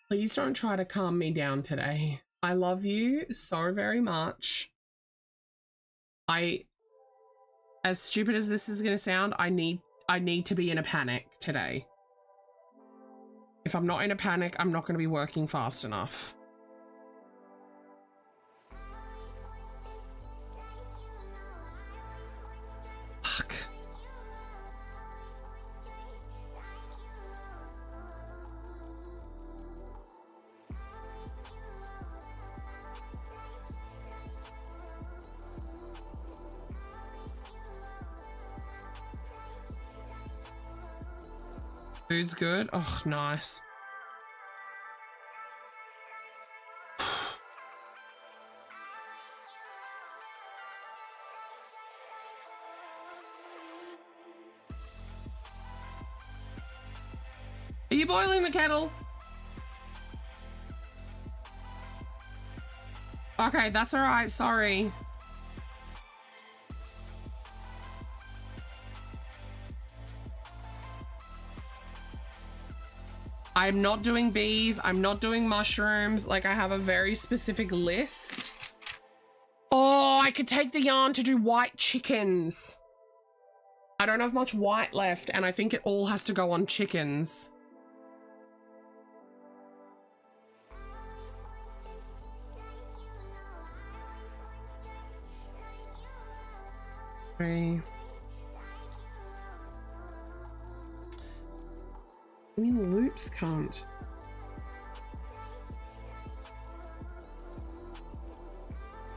Please don't try to calm me down today. I love you so very much. As stupid as this is going to sound, I need to be in a panic today. If I'm not in a panic, I'm not going to be working fast enough. Fuck. Food's good. Oh, nice. Are you boiling the kettle? Okay, that's all right. Sorry. I'm not doing bees. I'm not doing mushrooms. Like, I have a very specific list. Oh, I could take the yarn to do white chickens. I don't have much white left, and I think it all has to go on chickens. Three. I mean, the loops can't.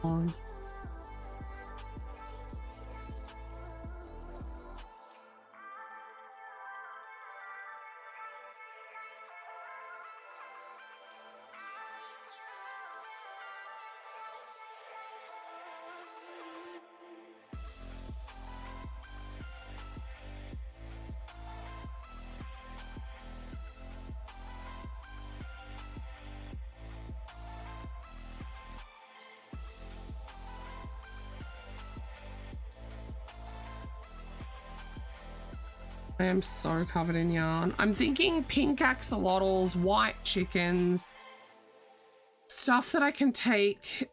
On. I am so covered in yarn. I'm thinking pink axolotls, white chickens, stuff that I can take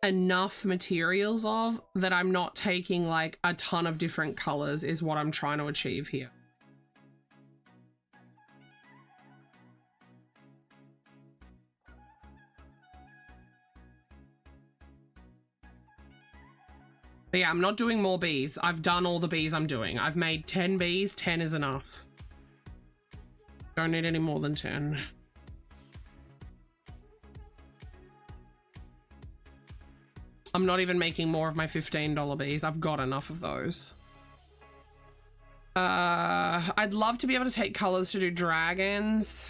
enough materials of that I'm not taking like a ton of different colors is what I'm trying to achieve here. But yeah, I'm not doing more bees. I've done all the bees I'm doing. I've made 10 bees. 10 is enough. Don't need any more than 10. I'm not even making more of my $15 bees. I've got enough of those. I'd love to be able to take colors to do dragons.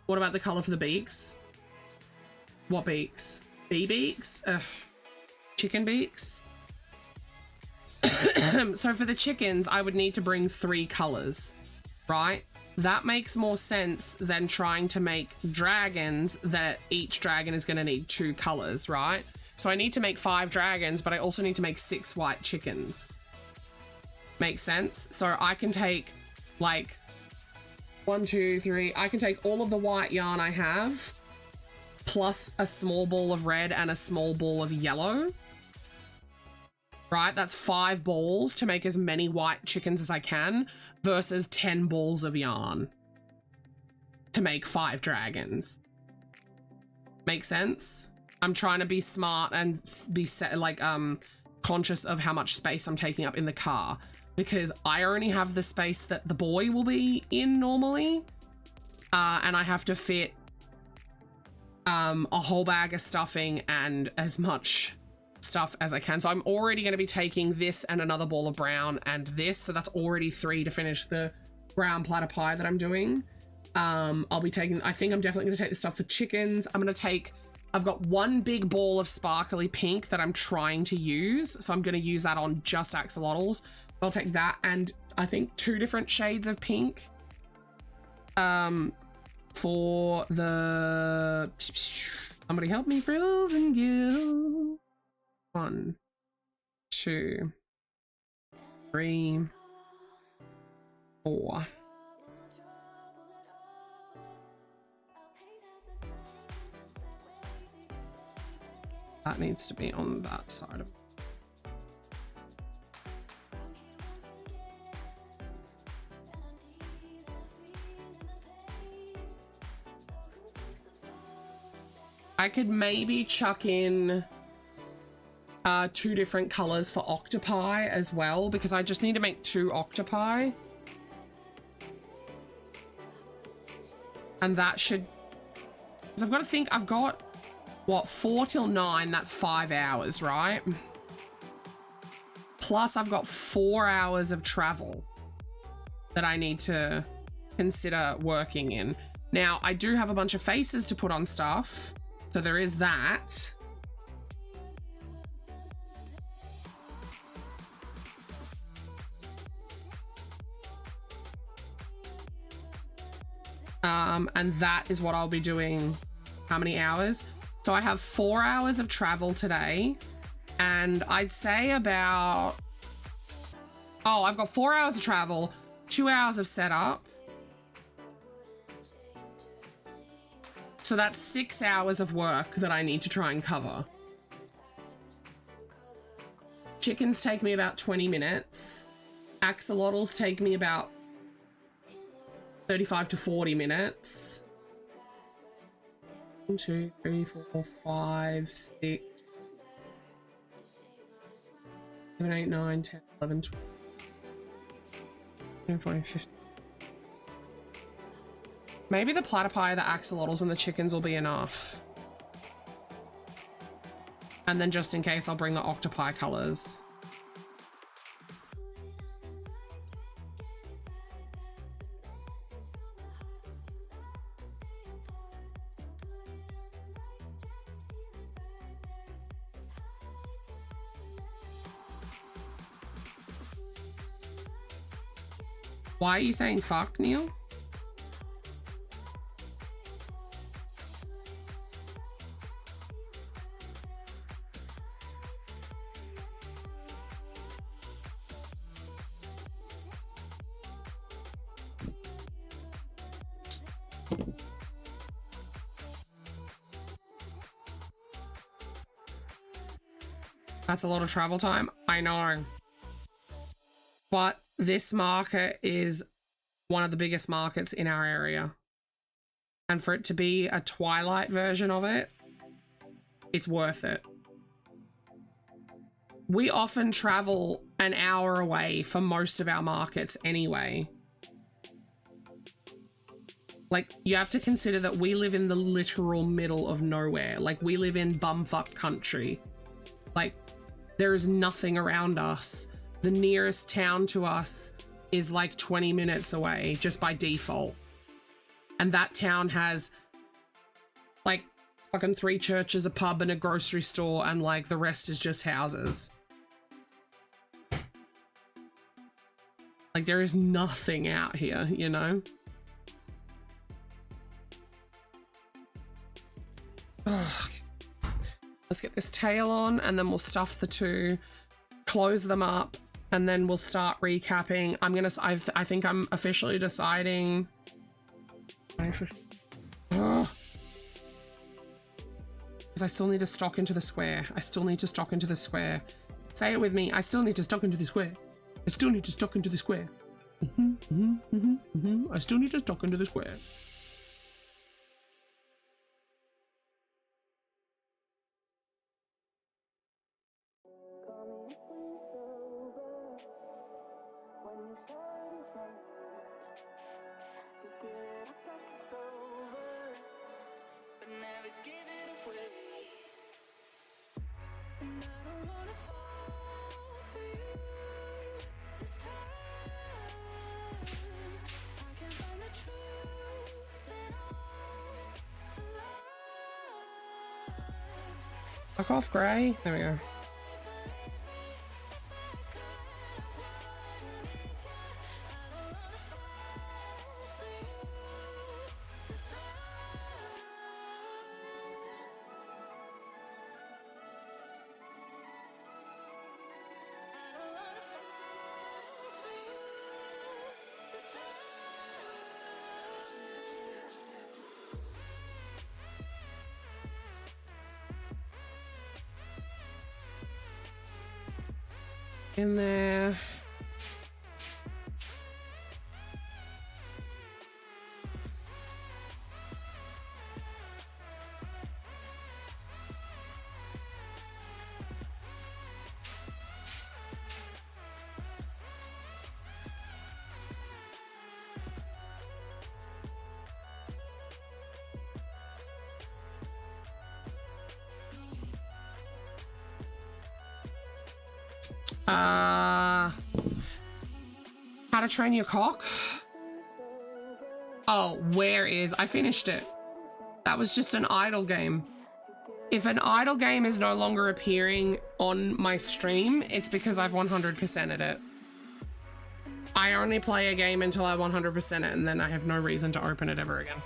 What about the color for the beaks? What beaks? Bee beaks? Chicken beaks? So for the chickens, I would need to bring 3 colors, right? That makes more sense than trying to make dragons that each dragon is going to need 2 colors, right? So I need to make 5 dragons, but I also need to make 6 white chickens. Makes sense? So I can take like 1, 2, 3. I can take all of the white yarn I have, plus a small ball of red and a small ball of yellow. Right? That's 5 balls to make as many white chickens as I can versus 10 balls of yarn to make 5 dragons. Make sense? I'm trying to be smart and be conscious of how much space I'm taking up in the car, because I only have the space that the boy will be in normally, and I have to fit a whole bag of stuffing and as much stuff as I can. So I'm already going to be taking this and another ball of brown and this, so that's already 3 to finish the brown platter pie that I'm doing. I'll be taking, I think I'm definitely going to take the stuff for chickens. I've got 1 big ball of sparkly pink that I'm trying to use, so I'm going to use that on just axolotls. I'll take that and I think 2 different shades of pink for the, somebody help me, frills and gill. 1, 2, 3, 4. That needs to be on that side of. I could maybe chuck in 2 different colors for octopi as well, because I just need to make 2 octopi. And that should, because I've got to think, I've got what, 4 till 9, that's 5 hours, right? Plus I've got 4 hours of travel that I need to consider working in. Now I do have a bunch of faces to put on stuff, so there is that. And that is what I'll be doing. How many hours? So I have 4 hours of travel today, and I'd say about, oh, I've got 4 hours of travel, 2 hours of setup. So that's 6 hours of work that I need to try and cover. Chickens take me about 20 minutes. Axolotls take me about 35 to 40 minutes. 1, 2, 3, 4, 5, 6, 7, 8, 9, 10, 11, 12, 13, 14, 15. Maybe the platypi, the axolotls, and the chickens will be enough. And then just in case, I'll bring the octopi colors. Why are you saying fuck, Neil? That's a lot of travel time. I know. But this market is one of the biggest markets in our area. And for it to be a Twilight version of it, it's worth it. We often travel an hour away for most of our markets anyway. Like, you have to consider that we live in the literal middle of nowhere. Like, we live in bumfuck country. Like, there is nothing around us. The nearest town to us is like 20 minutes away just by default. And that town has like fucking 3 churches, a pub, and a grocery store, and like the rest is just houses. Like, there is nothing out here, you know? Ugh. Let's get this tail on, and then we'll stuff the 2, close them up, and then we'll start recapping. I think I'm officially deciding. Because I still need to stock into the square. I still need to stock into the square. Say it with me. I still need to stock into the square. I still need to stock into the square. I still need to stock into the square. Fuck off, Gray. There we go. In there. How to Train Your Cock? Oh, where is... I finished it. That was just an idle game. If an idle game is no longer appearing on my stream, it's because I've 100%ed it. I only play a game until I 100% it, and then I have no reason to open it ever again.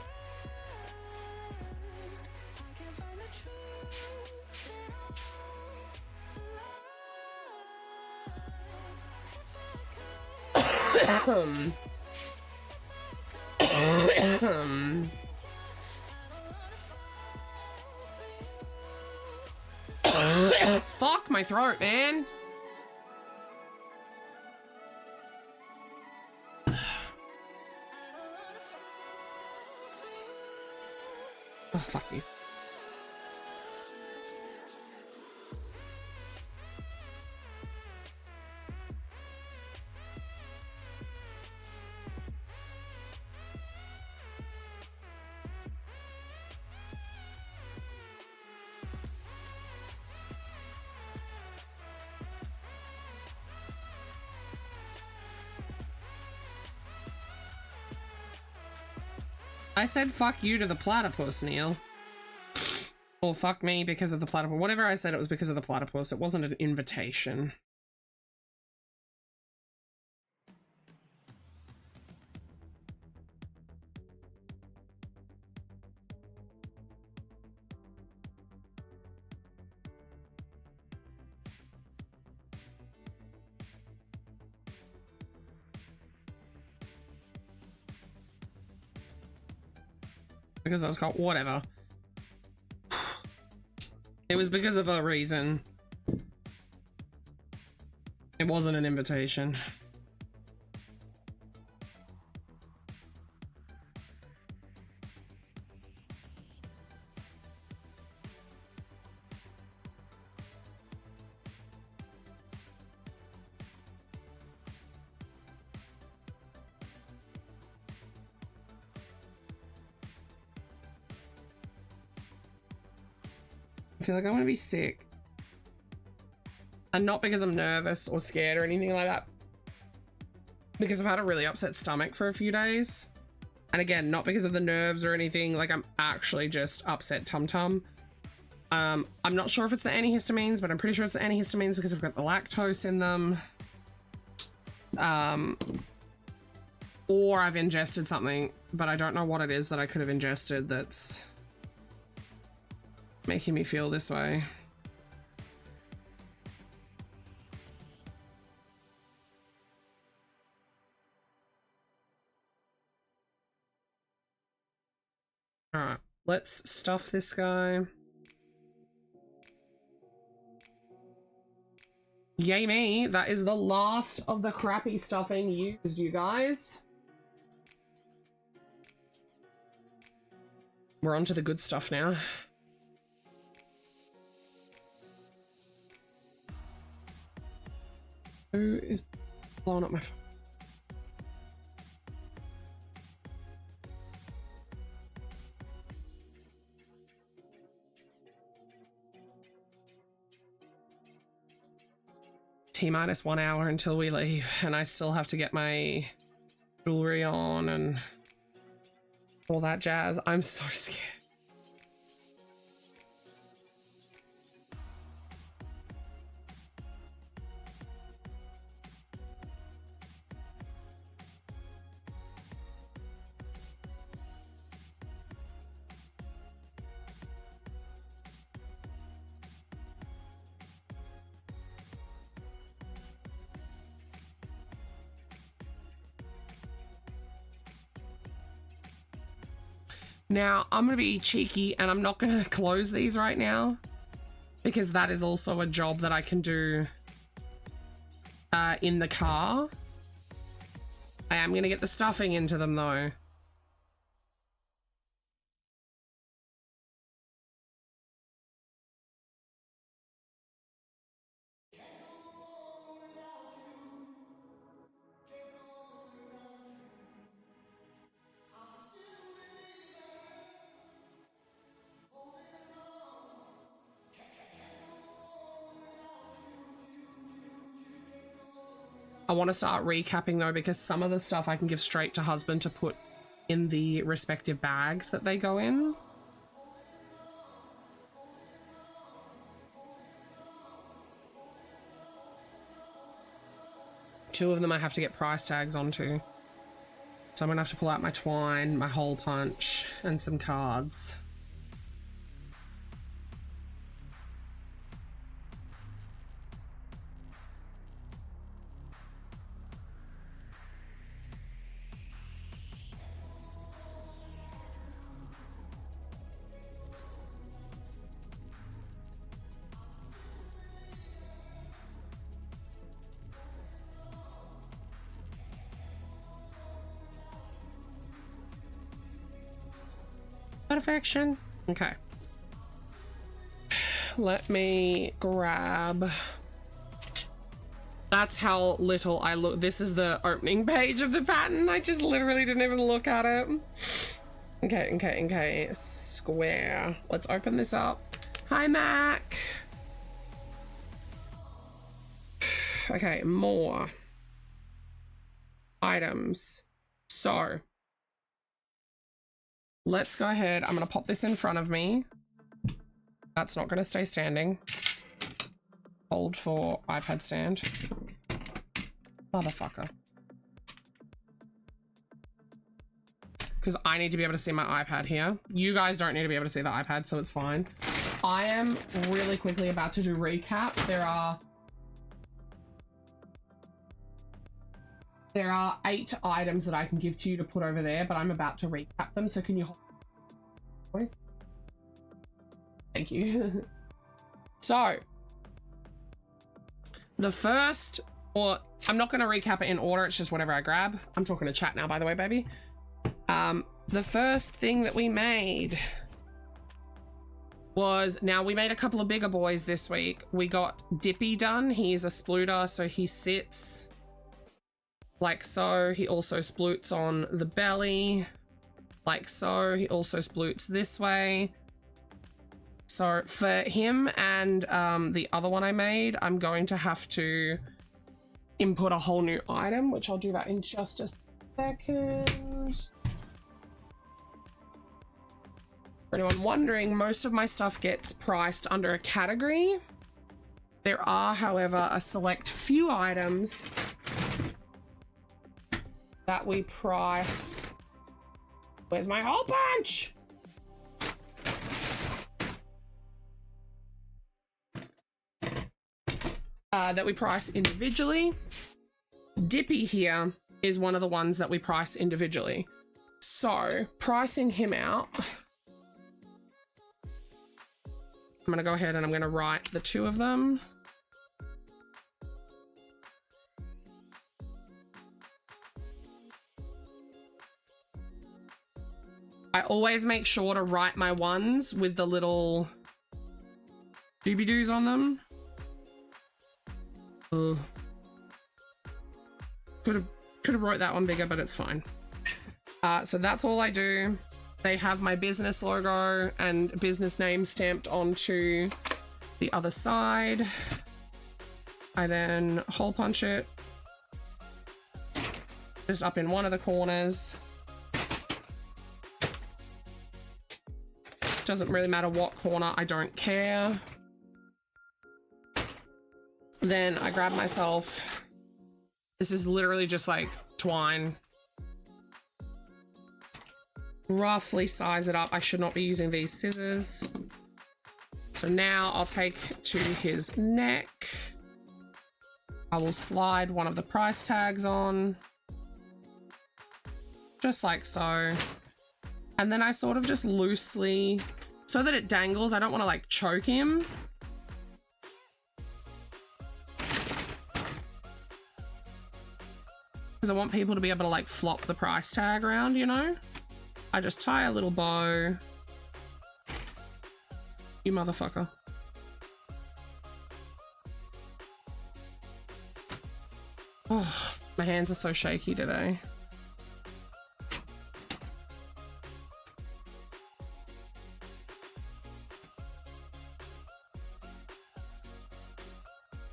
Fuck my throat, man. Oh, fuck you. I said fuck you to the platypus, Neil. Or fuck me because of the platypus. Whatever I said, it was because of the platypus. It wasn't an invitation. Because I was called whatever. It was because of a reason. It wasn't an invitation. I feel like I'm gonna be sick. And not because I'm nervous or scared or anything like that. Because I've had a really upset stomach for a few days. And again, not because of the nerves or anything. Like, I'm actually just upset tum-tum. I'm not sure if it's the antihistamines, but I'm pretty sure it's the antihistamines because I've got the lactose in them. Or I've ingested something, but I don't know what it is that I could have ingested that's making me feel this way. All right, let's stuff this guy. Yay me, that is the last of the crappy stuffing used, you guys. We're on to the good stuff now. Who is blowing up my phone? T-minus 1 hour until we leave, and I still have to get my jewelry on and all that jazz. I'm so scared. Now, I'm going to be cheeky and I'm not going to close these right now because that is also a job that I can do in the car. I am going to get the stuffing into them though. I want to start recapping though, because some of the stuff I can give straight to husband to put in the respective bags that they go in. Two of them I have to get price tags onto. So I'm gonna have to pull out my twine, my hole punch, and some cards. Perfection. Okay. Let me grab. That's how little I look. This is the opening page of the pattern. I just literally didn't even look at it. Okay. Square. Let's open this up. Hi, Mac. Okay, more items. So let's go ahead. I'm going to pop this in front of me. That's not going to stay standing. Hold for iPad stand. Motherfucker. Because I need to be able to see my iPad here. You guys don't need to be able to see the iPad, so it's fine. I am really quickly about to do recap. There are 8 items that I can give to you to put over there, but I'm about to recap them. So can you hold, please? Thank you. So the first, or I'm not going to recap it in order. It's just whatever I grab. I'm talking to chat now, by the way, baby. The first thing that we made was, now we made a couple of bigger boys this week. We got Dippy done. He's a spluter, so he sits like so. He also sploots on the belly like so. He also sploots this way. so for him and the other one I made, I'm going to have to input a whole new item, which I'll do that in just a second. For anyone wondering, most of my stuff gets priced under a category. There are, however, a select few items that we price. Where's my hole punch? That we price individually. Dippy here is one of the ones that we price individually. So pricing him out, I'm gonna go ahead and I'm gonna write the two of them. I always make sure to write my ones with the little doobie-doos on them. Could have wrote that one bigger, but it's fine. So that's all I do. They have my business logo and business name stamped onto the other side. I then hole punch it just up in one of the corners. Doesn't really matter what corner, I don't care. Then I grab myself, this is literally just like twine. Roughly size it up. I should not be using these scissors. So now I'll take to his neck. I will slide one of the price tags on. Just like so. And then I sort of just loosely, so that it dangles, I don't want to like choke him. Because I want people to be able to like flop the price tag around, you know? I just tie a little bow. You motherfucker. Oh, my hands are so shaky today.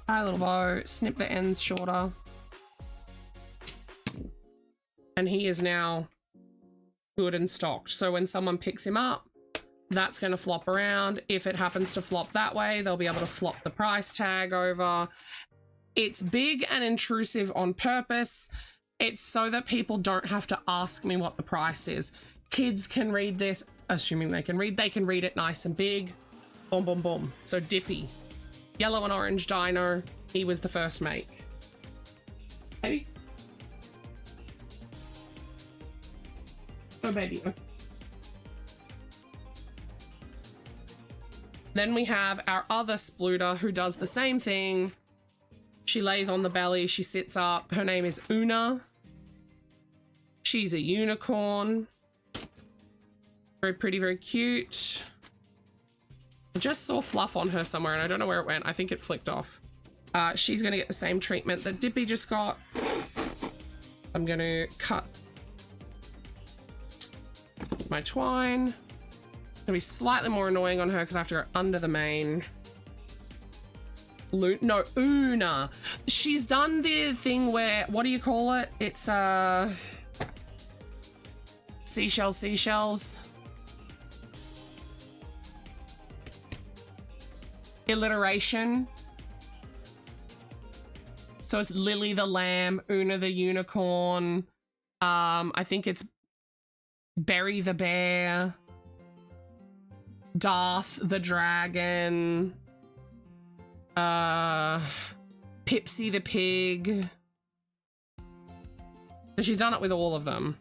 Tie a little bow, snip the ends shorter. And he is now good and stocked. So when someone picks him up, that's going to flop around. If it happens to flop that way, they'll be able to flop the price tag over. It's big and intrusive on purpose. It's so that people don't have to ask me what the price is. Kids can read this, assuming they can read it nice and big. Boom, boom, boom. So Dippy, yellow and orange dino, he was the first make. Maybe. Oh, baby. Then we have our other splooter who does the same thing. She lays on the belly, she sits up. Her name is Una. She's a unicorn. Very pretty, very cute. I just saw fluff on her somewhere and I don't know where it went. I think it flicked off. She's gonna get the same treatment that Dippy just got. I'm gonna cut my twine. It's gonna be slightly more annoying on her because I have to go under the mane. No, Una. She's done the thing where, what do you call it? It's seashells. Alliteration. So it's Lily the lamb, Una the unicorn. I think it's Berry the bear, Darth the dragon, Pipsy the pig. So she's done it with all of them.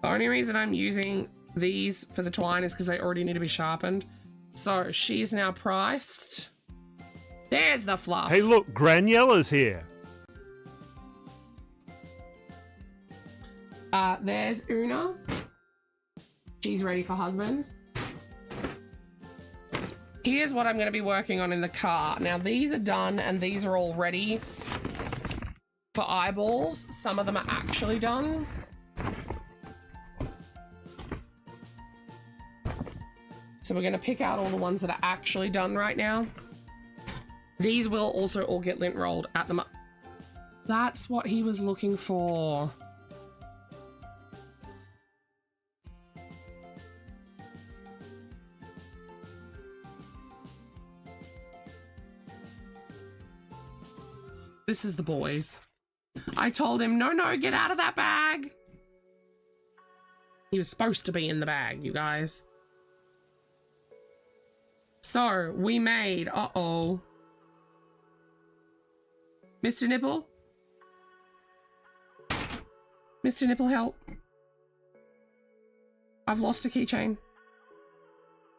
The only reason I'm using these for the twine is because they already need to be sharpened. So she's now priced. There's the fluff. Hey, look, Graniella's here. There's Una. She's ready for husband. Here's what I'm going to be working on in the car. Now, these are done and these are all ready for eyeballs. Some of them are actually done. So we're going to pick out all the ones that are actually done right now. These will also all get lint rolled at the That's what he was looking for. This is the boys. I told him, no, get out of that bag. He was supposed to be in the bag, you guys. So, we made, uh-oh. Mr. Nipple? Mr. Nipple, help. I've lost a keychain.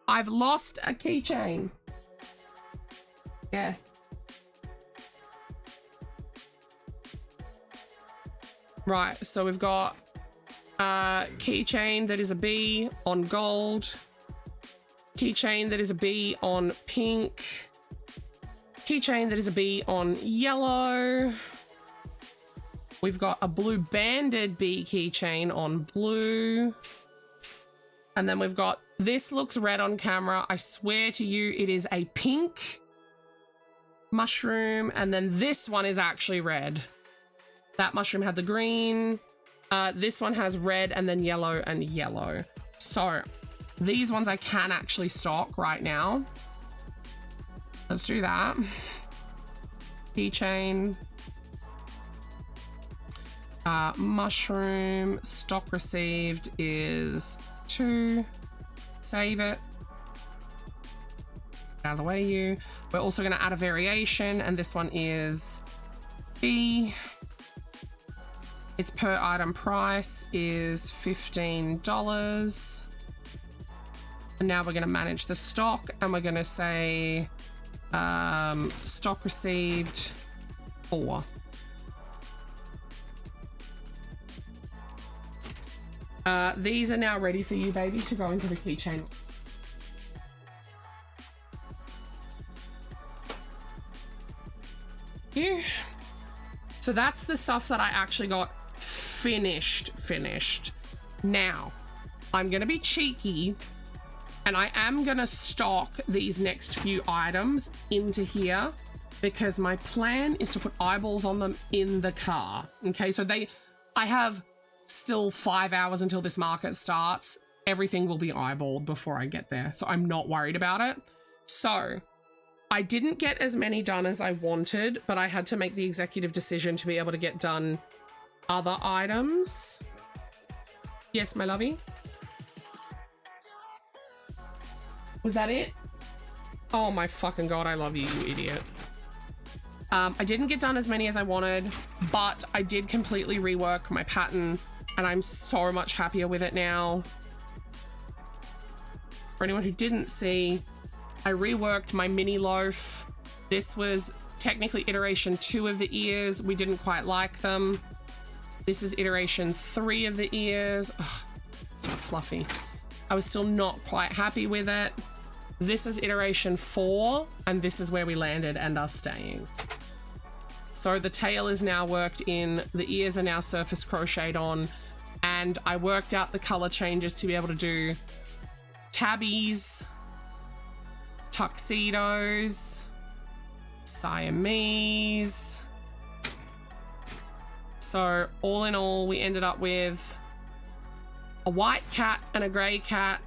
I've lost a keychain. Yes. Right, so we've got a keychain that is a B on gold, keychain that is a B on pink, keychain that is a B on yellow. We've got a blue banded B keychain on blue. And then we've got, this looks red on camera. I swear to you, it is a pink mushroom. And then this one is actually red. That mushroom had the green. This one has red and then yellow and yellow. So these ones I can actually stock right now. Let's do that. Keychain. Mushroom. Stock received is 2. Save it. Out of the way, you. We're also going to add a variation, and this one is B. Its per item price is $15. And now we're going to manage the stock, and we're going to say stock received 4. These are now ready for you, baby, to go into the keychain. Yeah. So that's the stuff that I actually got finished. Now, I'm going to be cheeky and I am going to stock these next few items into here because my plan is to put eyeballs on them in the car. Okay, so I have still 5 hours until this market starts. Everything will be eyeballed before I get there, so I'm not worried about it. So I didn't get as many done as I wanted, but I had to make the executive decision to be able to get done other items. Yes, my lovey? Was that it? Oh my fucking god, I love you, you idiot. I didn't get done as many as I wanted, but I did completely rework my pattern, and I'm so much happier with it now. For anyone who didn't see, I reworked my mini loaf. This was technically iteration 2 of the ears. We didn't quite like them. This is iteration 3 of the ears. Ugh, so fluffy. I was still not quite happy with it. This is iteration 4, and this is where we landed and are staying. So the tail is now worked in, the ears are now surface crocheted on, and I worked out the color changes to be able to do tabbies, tuxedos, Siamese. So all in all, we ended up with a white cat and a grey cat,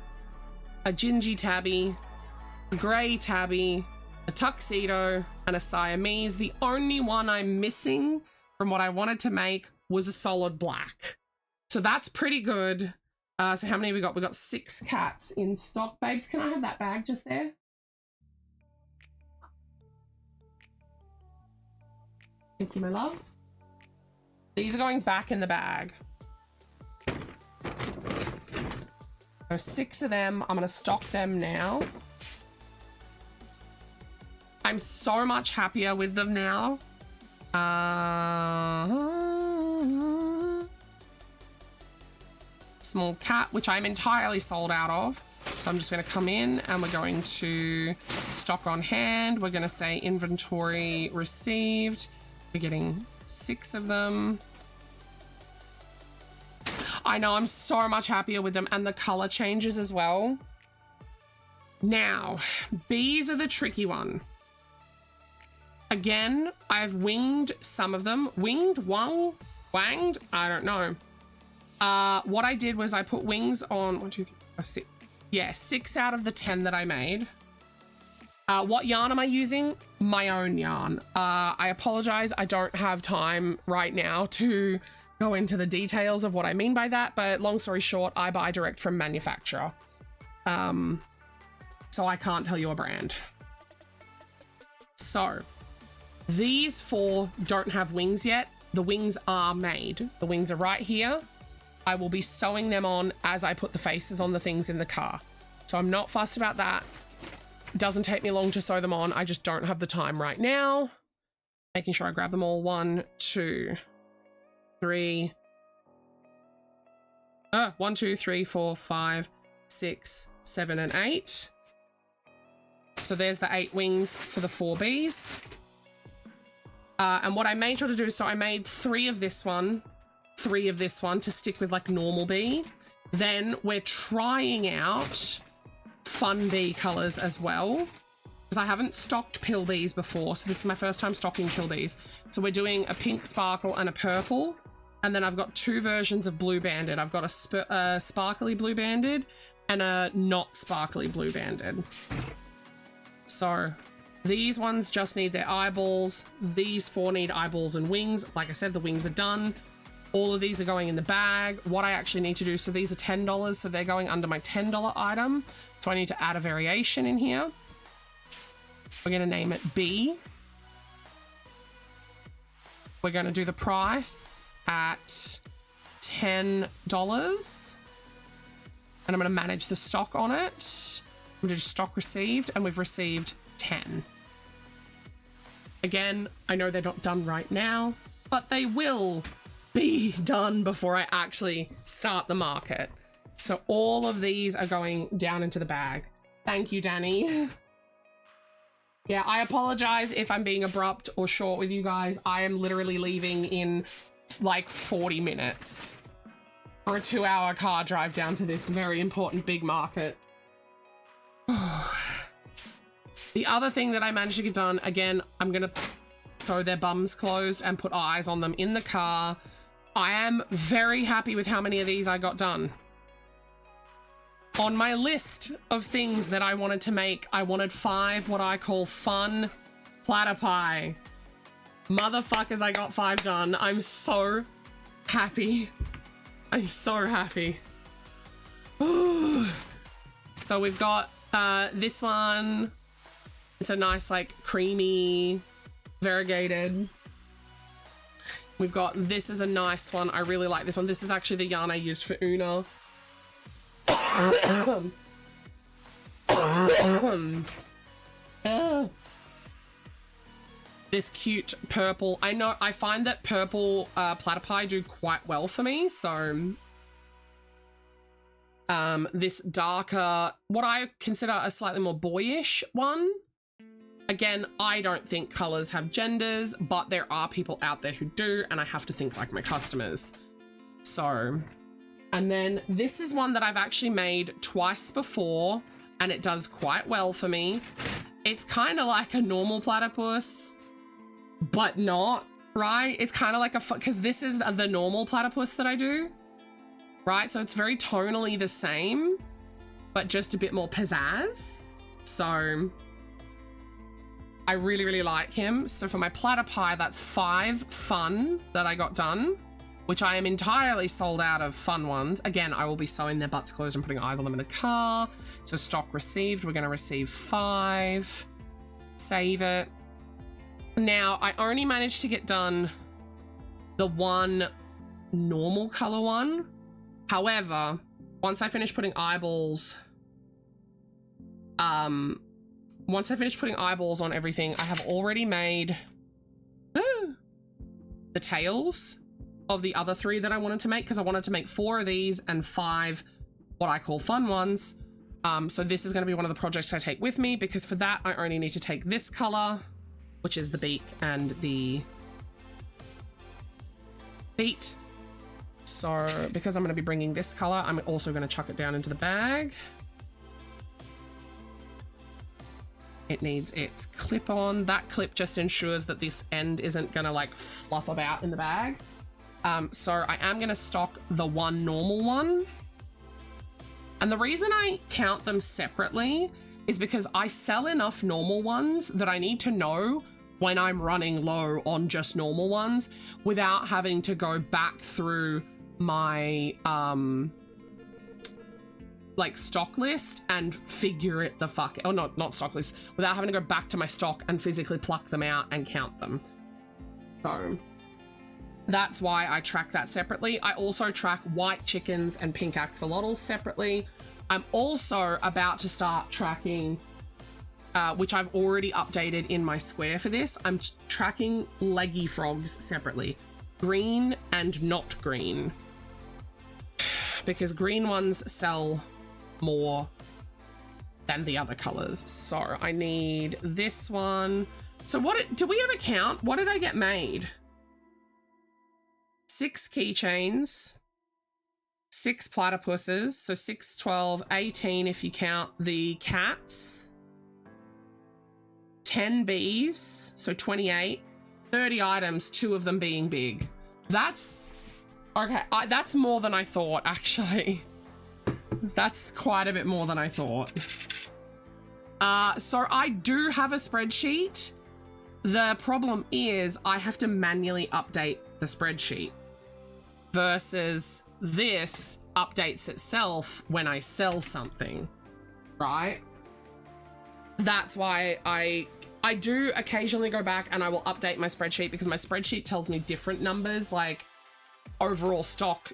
a gingy tabby, a grey tabby, a tuxedo, and a Siamese. The only one I'm missing from what I wanted to make was a solid black. So that's pretty good. So how many we got? We got 6 cats in stock. Babes, can I have that bag just there? Thank you, my love. These are going back in the bag. So 6 of them. I'm going to stock them now. I'm so much happier with them now. Small cat, which I'm entirely sold out of. So I'm just going to come in and we're going to stock on hand. We're going to say inventory received. We're getting 6 of them. I know, I'm so much happier with them, and the color changes as well. Now, bees are the tricky one. Again, I've winged some of them. Winged? Wanged? I don't know. What I did was I put wings on 1, 2, 3, 4, 6. Yeah, 6 out of the 10 that I made. What yarn am I using? My own yarn. I apologize. I don't have time right now to go into the details of what I mean by that, but long story short, I buy direct from manufacturer. So I can't tell you a brand. So these 4 don't have wings yet. The wings are made. The wings are right here. I will be sewing them on as I put the faces on the things in the car. So I'm not fussed about that. It doesn't take me long to sew them on. I just don't have the time right now. Making sure I grab them all. 1, 2, 3. 1, 2, 3, 4, 5, 6, 7, and 8. So there's the 8 wings for the 4 bees. And what I made sure to do, so I made 3 of this one, 3 of this one to stick with like normal bee. Then we're trying out fun bee colors as well, because I haven't stocked pill bees before. So this is my first time stocking pill bees. So we're doing a pink sparkle and a purple. And then I've got 2 versions of blue banded. I've got a sparkly blue banded and a not sparkly blue banded. So these ones just need their eyeballs. These 4 need eyeballs and wings. Like I said, the wings are done. All of these are going in the bag. What I actually need to do, so these are $10, so they're going under my $10 item. So I need to add a variation in here. We're going to name it B. We're going to do the price at $10. And I'm going to manage the stock on it. I'm going to do stock received, and we've received 10. Again, I know they're not done right now, but they will be done before I actually start the market. So all of these are going down into the bag. Thank you, Danny. Yeah, I apologize if I'm being abrupt or short with you guys. I am literally leaving in like 40 minutes for a 2-hour car drive down to this very important big market. The other thing that I managed to get done, again, I'm gonna sew their bums closed and put eyes on them in the car. I am very happy with how many of these I got done. On my list of things that I wanted to make, I wanted 5 what I call fun platypi. Motherfuckers, I got 5 done. I'm so happy. I'm so happy. So we've got this one. It's a nice, like, creamy, variegated. We've got, this is a nice one. I really like this one. This is actually the yarn I used for Una. This cute purple. I know, I find that purple platypi do quite well for me. So this darker, what I consider a slightly more boyish one. Again, I don't think colors have genders, but there are people out there who do, and I have to think like my customers. So, and then this is one that I've actually made twice before, and it does quite well for me. It's kind of like a normal platypus, but not, right? It's kind of like a, because this is the normal platypus that I do, right? So it's very tonally the same, but just a bit more pizzazz. So I really, really like him. So for my platypi, that's 5 fun that I got done, which I am entirely sold out of fun ones. Again, I will be sewing their butts closed and putting eyes on them in the car. So stock received, we're going to receive 5. Save it. Now, I only managed to get done the one normal color one. However, once I finish putting eyeballs, on everything, I have already made the tails of the other 3 that I wanted to make, because I wanted to make 4 of these and 5 what I call fun ones. So this is going to be one of the projects I take with me, because for that I only need to take this color, which is the beak and the feet. So because I'm going to be bringing this color, I'm also going to chuck it down into the bag. It needs its clip on. That clip just ensures that this end isn't going to like fluff about in the bag. So I am going to stock the one normal one. And the reason I count them separately is because I sell enough normal ones that I need to know when I'm running low on just normal ones without having to go back through my like stock list and figure it the fuck, oh no, not stock list, without having to go back to my stock and physically pluck them out and count them. So that's why I track that separately. I also track white chickens and pink axolotls separately. I'm also about to start tracking, which I've already updated in my square for this, I'm tracking leggy frogs separately, green and not green, because green ones sell more than the other colors. So I need this one. So do we ever count? What did I get made? 6 keychains, 6 platypuses, so 6, 12, 18 if you count the cats, 10 bees, so 28, 30 items, 2 of them being big. That's okay. That's more than I thought, actually. That's quite a bit more than I thought. So I do have a spreadsheet. The problem is I have to manually update the spreadsheet versus this updates itself when I sell something, right? That's why I do occasionally go back and I will update my spreadsheet, because my spreadsheet tells me different numbers, like overall stock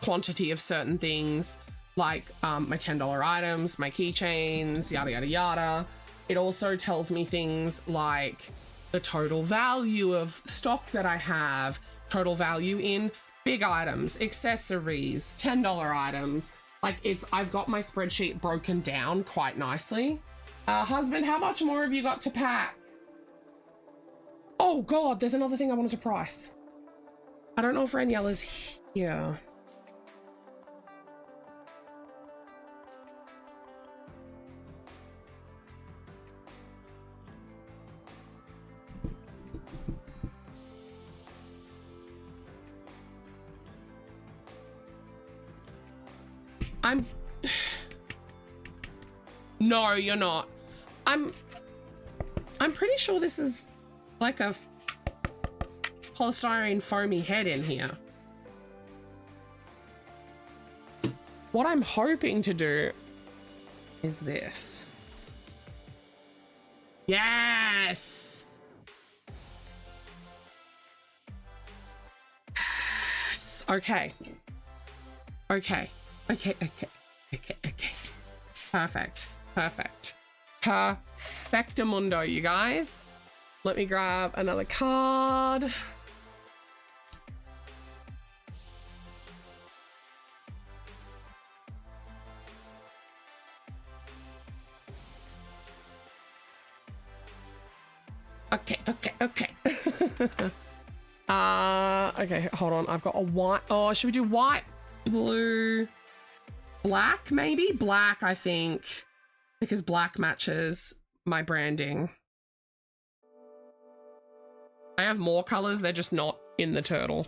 quantity of certain things, like my $10 items, my keychains, yada yada yada. It also tells me things like the total value of stock that I have, total value in big items, accessories, $10 items. Like I've got my spreadsheet broken down quite nicely. Husband, how much more have you got to pack? Oh God, there's another thing I wanted to price. I don't know if Raniela's here. No, you're not. I'm pretty sure this is like a polystyrene foamy head in here. What I'm hoping to do is this. Yes! Yes! Okay. Okay. Okay. Perfect. Perfectamundo, you guys. Let me grab another card. Okay. Okay, hold on. I've got a white. Oh, should we do white, blue, black? Maybe black, I think, because black matches my branding. I have more colors, they're just not in the turtle.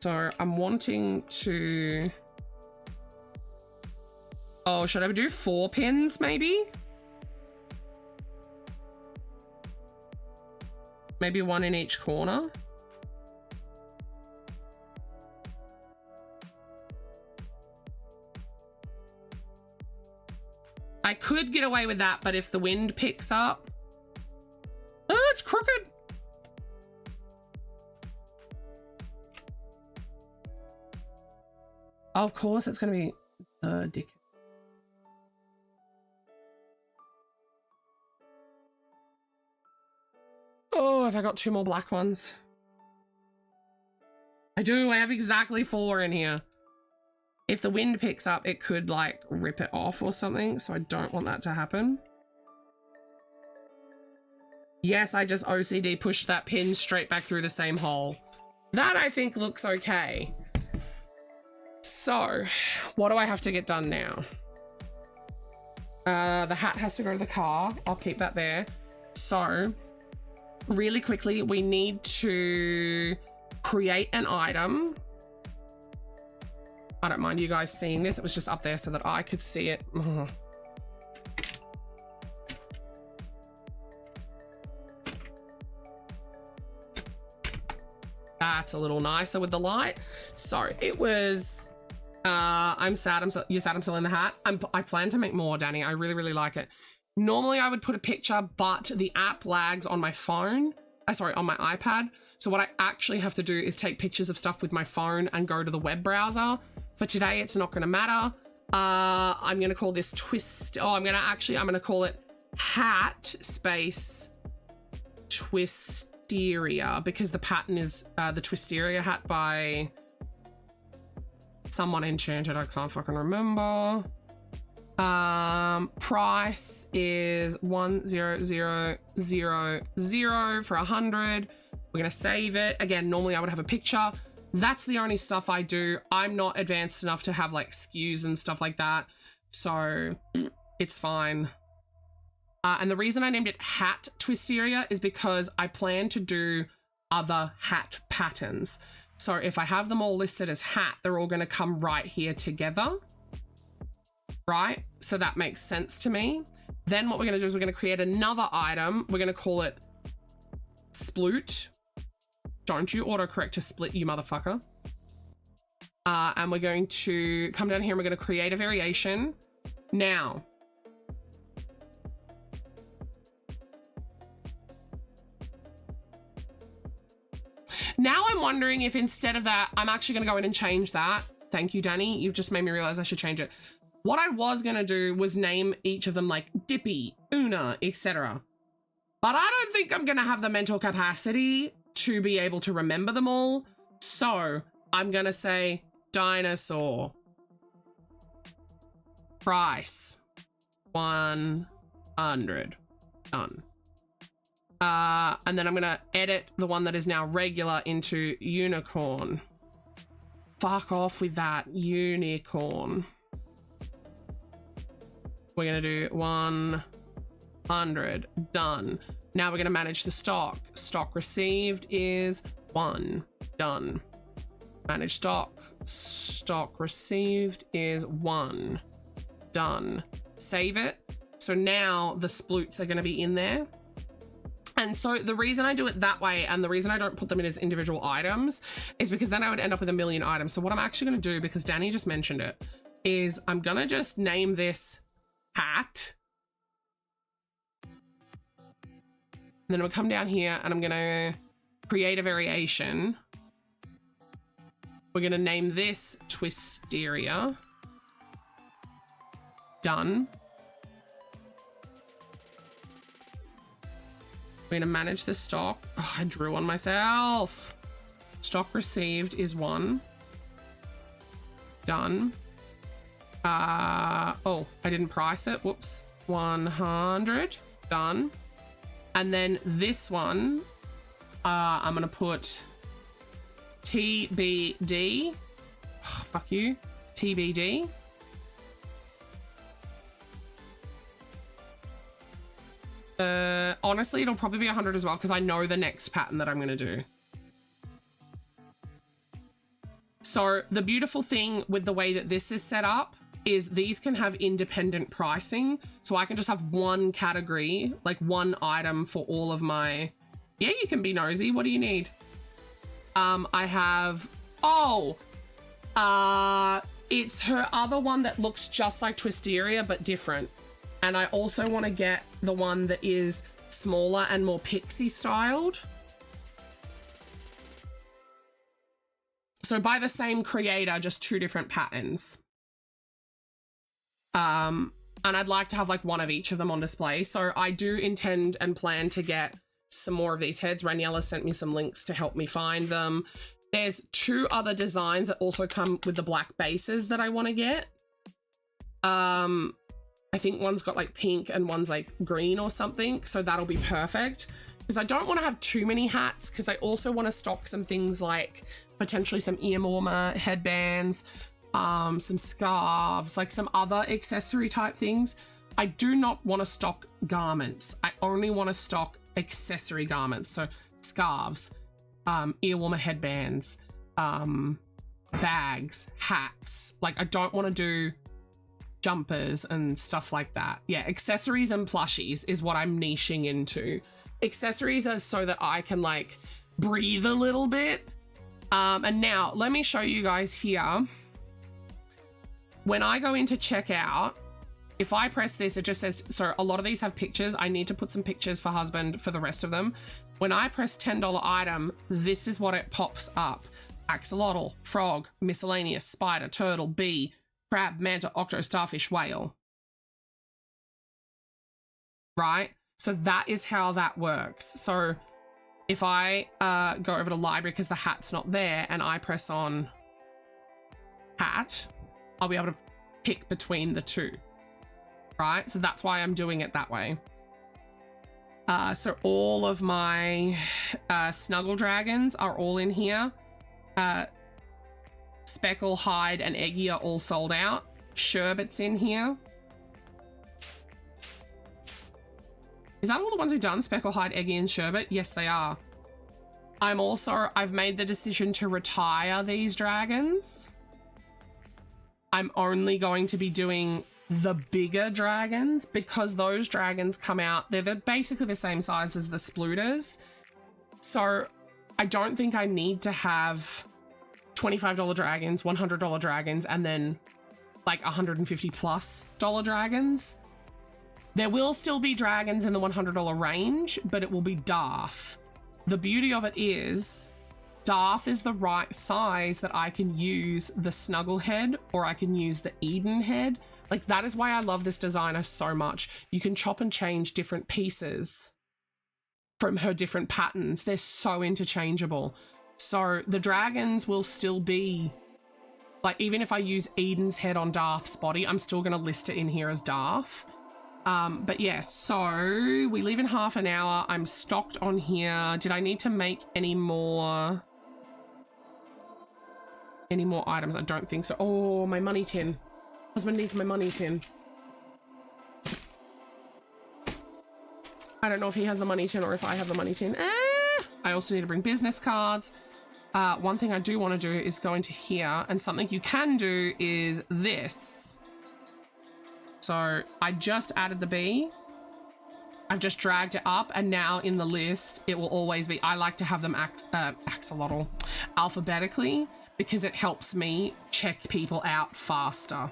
So I'm wanting to... Oh, should I do 4 pins maybe? Maybe 1 in each corner. I could get away with that, but if the wind picks up... Oh, it's crooked. Of course it's going to be the dick. Oh, have I got 2 more black ones? I do. I have exactly 4 in here. If the wind picks up, it could like rip it off or something. So I don't want that to happen. Yes, I just OCD pushed that pin straight back through the same hole. That I think looks okay. So what do I have to get done now? The hat has to go to the car. I'll keep that there. So really quickly, we need to create an item. I don't mind you guys seeing this. It was just up there so that I could see it. That's a little nicer with the light. So it was, I'm sad. You're sad I'm still in the hat. I plan to make more, Danny. I really, really like it. Normally I would put a picture, but the app lags on my phone. Sorry, on my iPad. So what I actually have to do is take pictures of stuff with my phone and go to the web browser. For today, it's not going to matter. I'm going to call this twist. Oh, I'm going to call it hat space Twisteria, because the pattern is the Twisteria hat by someone enchanted. I can't fucking remember. Price is 10000 for 100. We're gonna save it. Again, normally I would have a picture. That's the only stuff I do. I'm not advanced enough to have like SKUs and stuff like that, so it's fine. And the reason I named it Hat Twisteria is because I plan to do other hat patterns. So if I have them all listed as hat, they're all gonna come right here together. Right? So that makes sense to me. Then what we're going to do is we're going to create another item. We're going to call it Sploot. Don't you autocorrect to split, you motherfucker. And we're going to come down here and we're going to create a variation. Now, I'm wondering if instead of that, I'm actually going to go in and change that. Thank you, Danny. You've just made me realize I should change it. What I was going to do was name each of them like Dippy, Una, etc. But I don't think I'm going to have the mental capacity to be able to remember them all. So I'm going to say dinosaur. Price 100. Done. And then I'm going to edit the one that is now regular into unicorn. Fuck off with that. Unicorn. We're going to do 100. Done. Now we're going to manage the stock. Stock received is 1. Done. Manage stock. Stock received is 1. Done. Save it. So now the sploots are going to be in there. And so the reason I do it that way and the reason I don't put them in as individual items is because then I would end up with a million items. So what I'm actually going to do, because Danny just mentioned it, is I'm going to just name this hat. And then I'm gonna come down here and I'm gonna create a variation. We're gonna name this Twisteria. Done. We're gonna manage the stock. Oh, I drew on myself. Stock received is 1. Done. Oh, I didn't price it. Whoops. 100. Done. And then this one, I'm going to put TBD. Oh, fuck you. TBD. Honestly, it'll probably be 100 as well because I know the next pattern that I'm going to do. So the beautiful thing with the way that this is set up is these can have independent pricing. So I can just have one category, like one item for all of my... Yeah, you can be nosy. What do you need? I have... Oh! It's her other one that looks just like Twisteria, but different. And I also want to get the one that is smaller and more pixie styled. So by the same creator, just 2 different patterns. And I'd like to have like one of each of them on display. So I do intend and plan to get some more of these heads. Raniella sent me some links to help me find them. There's 2 other designs that also come with the black bases that I want to get. I think one's got like pink and one's like green or something. So that'll be perfect. Because I don't want to have too many hats, because I also want to stock some things like potentially some ear warmer headbands, some scarves, like some other accessory type things. I do not want to stock garments. I only want to stock accessory garments. So scarves, ear warmer headbands, bags, hats. Like I don't want to do jumpers and stuff like that. Yeah, accessories and plushies is what I'm niching into. Accessories are so that I can like breathe a little bit. And now let me show you guys here. When I go into checkout, if I press this, it just says, so a lot of these have pictures. I need to put some pictures for husband for the rest of them. When I press $10 item, this is what it pops up. Axolotl, frog, miscellaneous, spider, turtle, bee, crab, manta, octo, starfish, whale. Right? So that is how that works. So if I go over to library because the hat's not there and I press on hat, I'll be able to pick between the 2. Right? So that's why I'm doing it that way. So all of my Snuggle Dragons are all in here. Speckle, Hide, and Eggy are all sold out. Sherbet's in here. Is that all the ones we've done? Speckle, Hide, Eggy, and Sherbet? Yes, they are. I've made the decision to retire these dragons. I'm only going to be doing the bigger dragons because those dragons come out, they're basically the same size as the Splooters. So I don't think I need to have $25 dragons, $100 dragons, and then like $150+ dragons. There will still be dragons in the $100 range, but it will be Darth. The beauty of it is Darth is the right size that I can use the Snuggle head or I can use the Eden head. Like that is why I love this designer so much. You can chop and change different pieces from her different patterns. They're so interchangeable. So the dragons will still be like, even if I use Eden's head on Darth's body, I'm still going to list it in here as Darth. But yeah, so we leave in half an hour. I'm stocked on here. Did I need to make any more items? I don't think so. Oh, my money tin. Husband needs my money tin. I don't know if he has the money tin or if I have the money tin. I also need to bring business cards. One thing I do want to do is go into here, and something you can do is this. So I just added the bee. I've just dragged it up, and now in the list, it will always be, I like to have them axolotl alphabetically because it helps me check people out faster.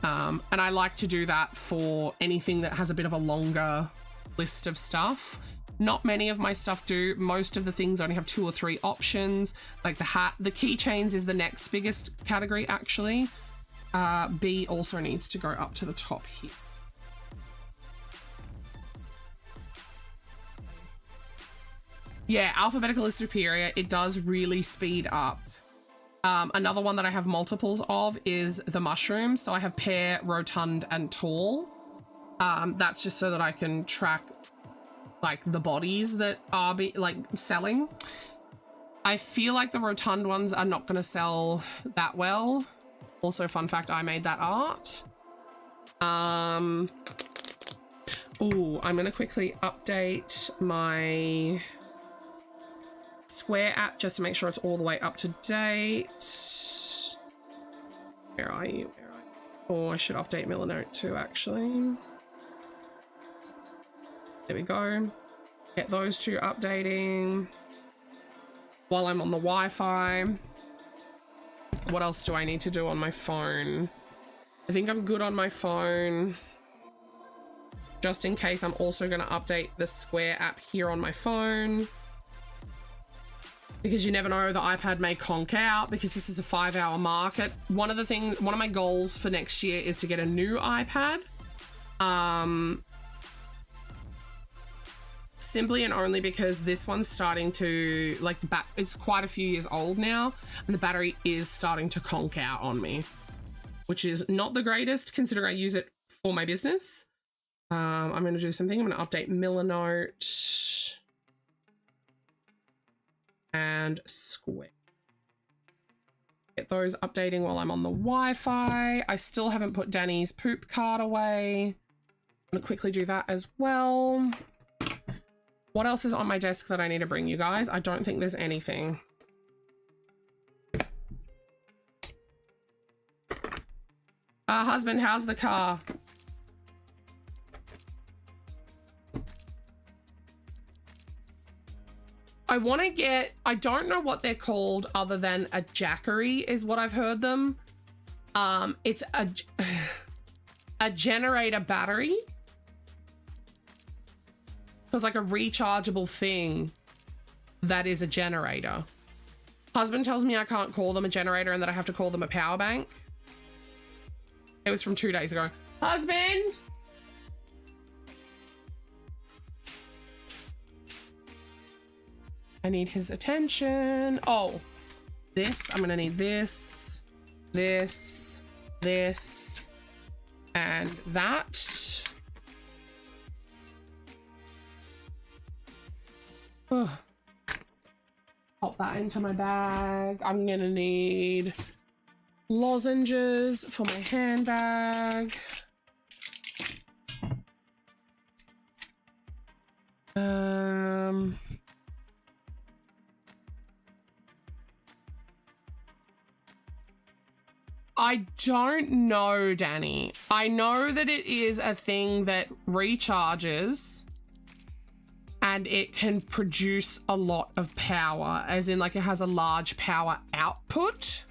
And I like to do that for anything that has a bit of a longer list of stuff. Not many of my stuff do. Most of the things only have 2 or 3 options, like the hat. The keychains is the next biggest category, actually. B also needs to go up to the top here. Yeah, alphabetical is superior. It does really speed up. Another one that I have multiples of is the mushrooms. So I have pear, rotund, and tall. That's just so that I can track like the bodies that are selling. I feel like the rotund ones are not going to sell that well. Also, fun fact, I made that art. Oh, I'm going to quickly update my Square app just to make sure it's all the way up to date. Where are you? Oh, I should update Milanote too, actually. There we go. Get those 2 updating while I'm on the Wi-Fi. What else do I need to do on my phone? I think I'm good on my phone. Just in case, I'm also going to update the Square app here on my phone. because you never know, the iPad may conk out because this is a 5-hour market. One of my goals for next year is to get a new iPad. Simply and only because this one's starting to, like, it's quite a few years old now, and the battery is starting to conk out on me, which is not the greatest considering I use it for my business. I'm going to do something. I'm going to update Milanote and Square. Get those updating while I'm on the Wi-Fi. I still haven't put Danny's poop card away. I'm going to quickly do that as well. What else is on my desk that I need to bring you guys? I don't think there's anything. Husband, how's the car? I want to get, I don't know what they're called other than a Jackery is what I've heard them. It's a generator battery. So it's like a rechargeable thing that is a generator. Husband tells me I can't call them a generator and that I have to call them a power bank. It was from 2 days ago. Husband! I need his attention. Oh, this. I'm gonna need this, this, this, and that. Oh. Pop that into my bag. I'm gonna need lozenges for my handbag. I don't know, Danny. I know that it is a thing that recharges and it can produce a lot of power, as in like it has a large power output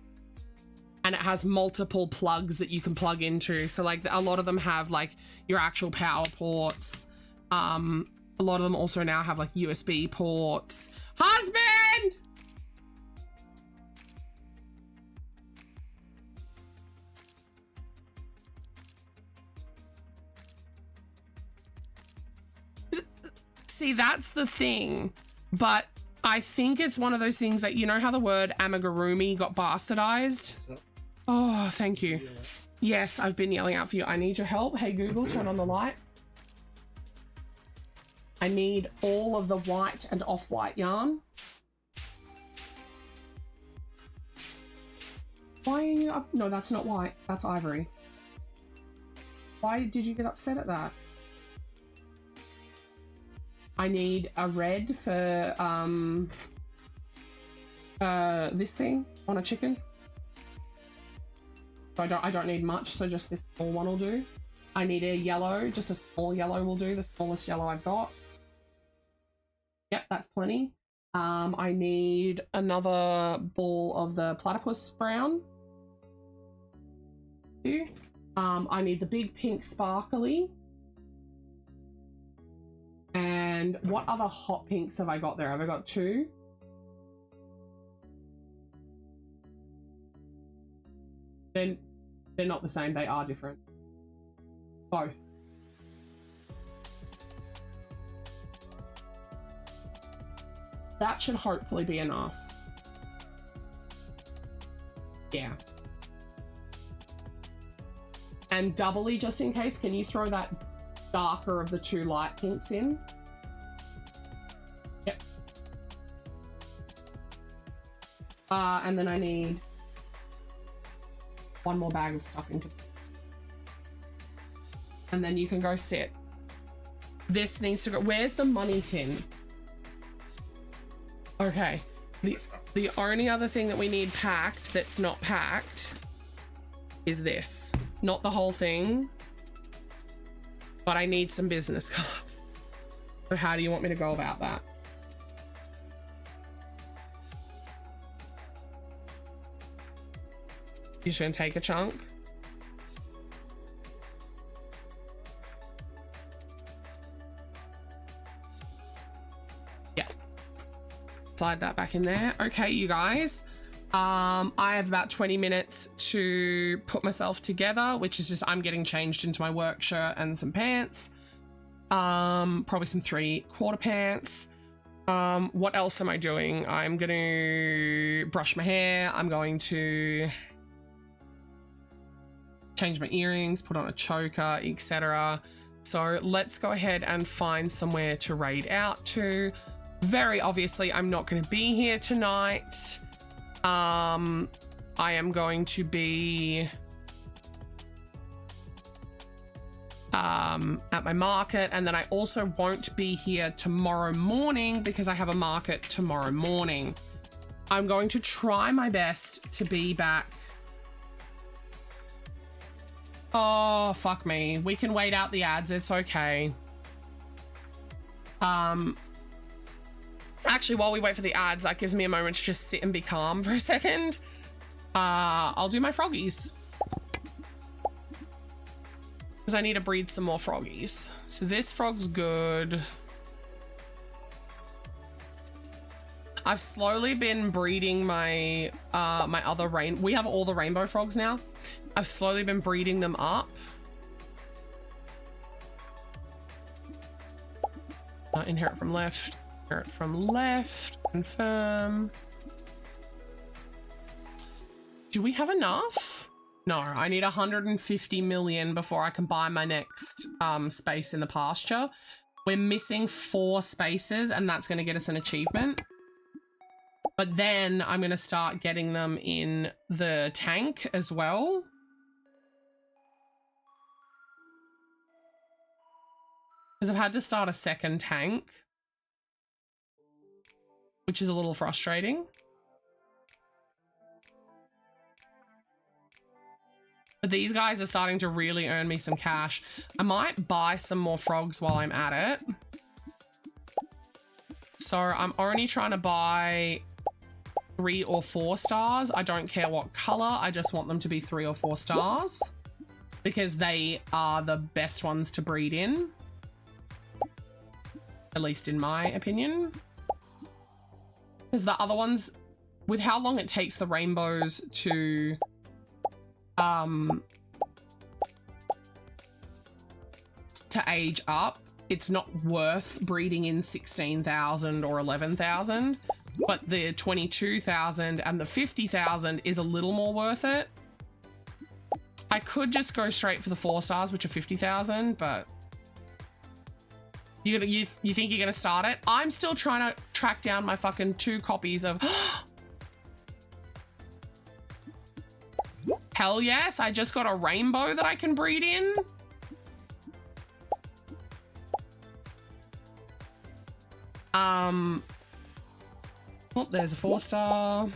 and it has multiple plugs that you can plug into. So like a lot of them have like your actual power ports. A lot of them also now have like USB ports. Husband! See, that's the thing, but I think it's one of those things that, you know how the word amigurumi got bastardized? Oh, thank you. Yes, I've been yelling out for you. I need your help. Hey, Google, turn on the light. I need all of the white and off-white yarn. Why are you up? No, that's not white. That's ivory. Why did you get upset at that? I need a red for this thing on a chicken. So I don't need much, so just this small one will do. I need a yellow, just a small yellow will do, the smallest yellow I've got. Yep, that's plenty. I need another ball of the platypus brown. I need the big pink sparkly. And what other hot pinks have I got there? Have I got 2? Then they're not the same, they are different. Both. That should hopefully be enough. Yeah. And doubly, just in case, can you throw that darker of the 2 light pinks in? Yep. And then I need 1 more bag of stuffing. And then you can go sit. This needs to go. Where's the money tin? Okay. The only other thing that we need packed that's not packed is this. Not the whole thing. But I need some business cards. So how do you want me to go about that? You just gonna take a chunk? Yeah. Slide that back in there. Okay, you guys. I have about 20 minutes to put myself together, which is just I'm getting changed into my work shirt and some pants. Probably some 3/4 pants. What else am I doing? I'm gonna brush my hair. I'm going to change my earrings, put on a choker, etc. So let's go ahead and find somewhere to raid out to. Very obviously, I'm not going to be here tonight. I am going to be at my market, and then I also won't be here tomorrow morning because I have a market tomorrow morning. I'm going to try my best to be back. Oh, fuck me. We can wait out the ads. It's okay. Actually, while we wait for the ads, that gives me a moment to just sit and be calm for a second. I'll do my froggies. Because I need to breed some more froggies. So this frog's good. I've slowly been breeding my my other we have all the rainbow frogs now. I've slowly been breeding them up. Inherit from left. Inherit from left. Confirm. Do we have enough? No, I need 150 million before I can buy my next space in the pasture. We're missing 4 spaces, and that's going to get us an achievement. But then I'm going to start getting them in the tank as well. Because I've had to start a second tank, which is a little frustrating. But these guys are starting to really earn me some cash. I might buy some more frogs while I'm at it. So I'm only trying to buy 3 or 4 stars. I don't care what color. I just want them to be 3 or 4 stars because they are the best ones to breed in. At least in my opinion. Because the other ones, with how long it takes the rainbows to age up, it's not worth breeding in 16,000 or 11,000, but the 22,000 and the 50,000 is a little more worth it. I could just go straight for the 4 stars, which are 50,000, but you think you're gonna start it? I'm still trying to track down my fucking 2 copies of hell yes, I just got a rainbow that I can breed in. Oh, there's a 4-star.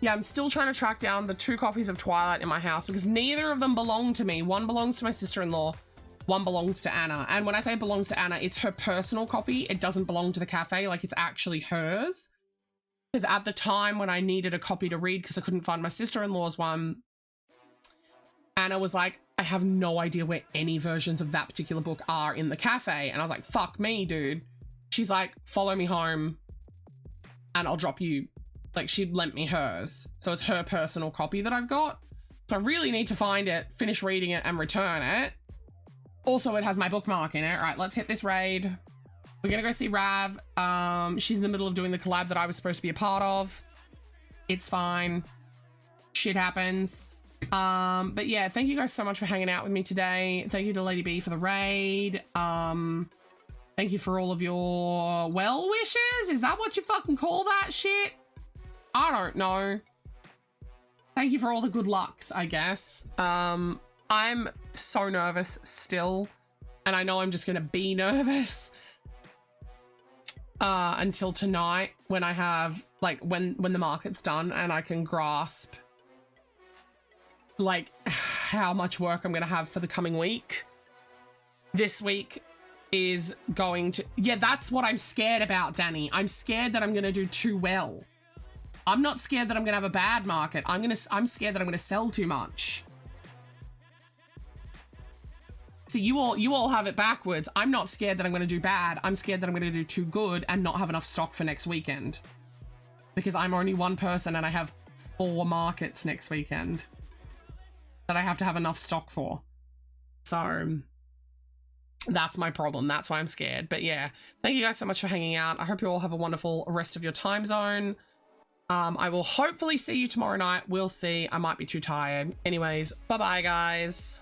Yeah, I'm still trying to track down the 2 copies of Twilight in my house because neither of them belong to me. One belongs to my sister-in-law, one belongs to Anna. And when I say it belongs to Anna, it's her personal copy. It doesn't belong to the cafe, like it's actually hers. Because at the time when I needed a copy to read because I couldn't find my sister-in-law's one, Anna was like, I have no idea where any versions of that particular book are in the cafe. And I was like, fuck me, dude. She's like, follow me home and I'll drop you. Like, she lent me hers. So it's her personal copy that I've got. So I really need to find it, finish reading it and return it. Also, it has my bookmark in it. All right, let's hit this raid. We're gonna go see Rav. She's in the middle of doing the collab that I was supposed to be a part of. It's fine. Shit happens. But yeah, thank you guys so much for hanging out with me today. Thank you to Lady B for the raid. Thank you for all of your well wishes. Is that what you fucking call that shit? I don't know. Thank you for all the good lucks, I guess. I'm so nervous still, and I know I'm just gonna be nervous until tonight when I have, like, when the market's done and I can grasp, like, how much work I'm gonna have for the coming week. This week is going to, yeah, that's what I'm scared about, Danny. I'm scared that I'm gonna do too well. I'm not scared that I'm gonna have a bad market. I'm scared that I'm gonna sell too much. See, you all have it backwards. I'm not scared that I'm going to do bad. I'm scared that I'm going to do too good and not have enough stock for next weekend. Because I'm only one person and I have 4 markets next weekend that I have to have enough stock for. So that's my problem. That's why I'm scared. But yeah, thank you guys so much for hanging out. I hope you all have a wonderful rest of your time zone. I will hopefully see you tomorrow night. We'll see. I might be too tired. Anyways, bye-bye, guys.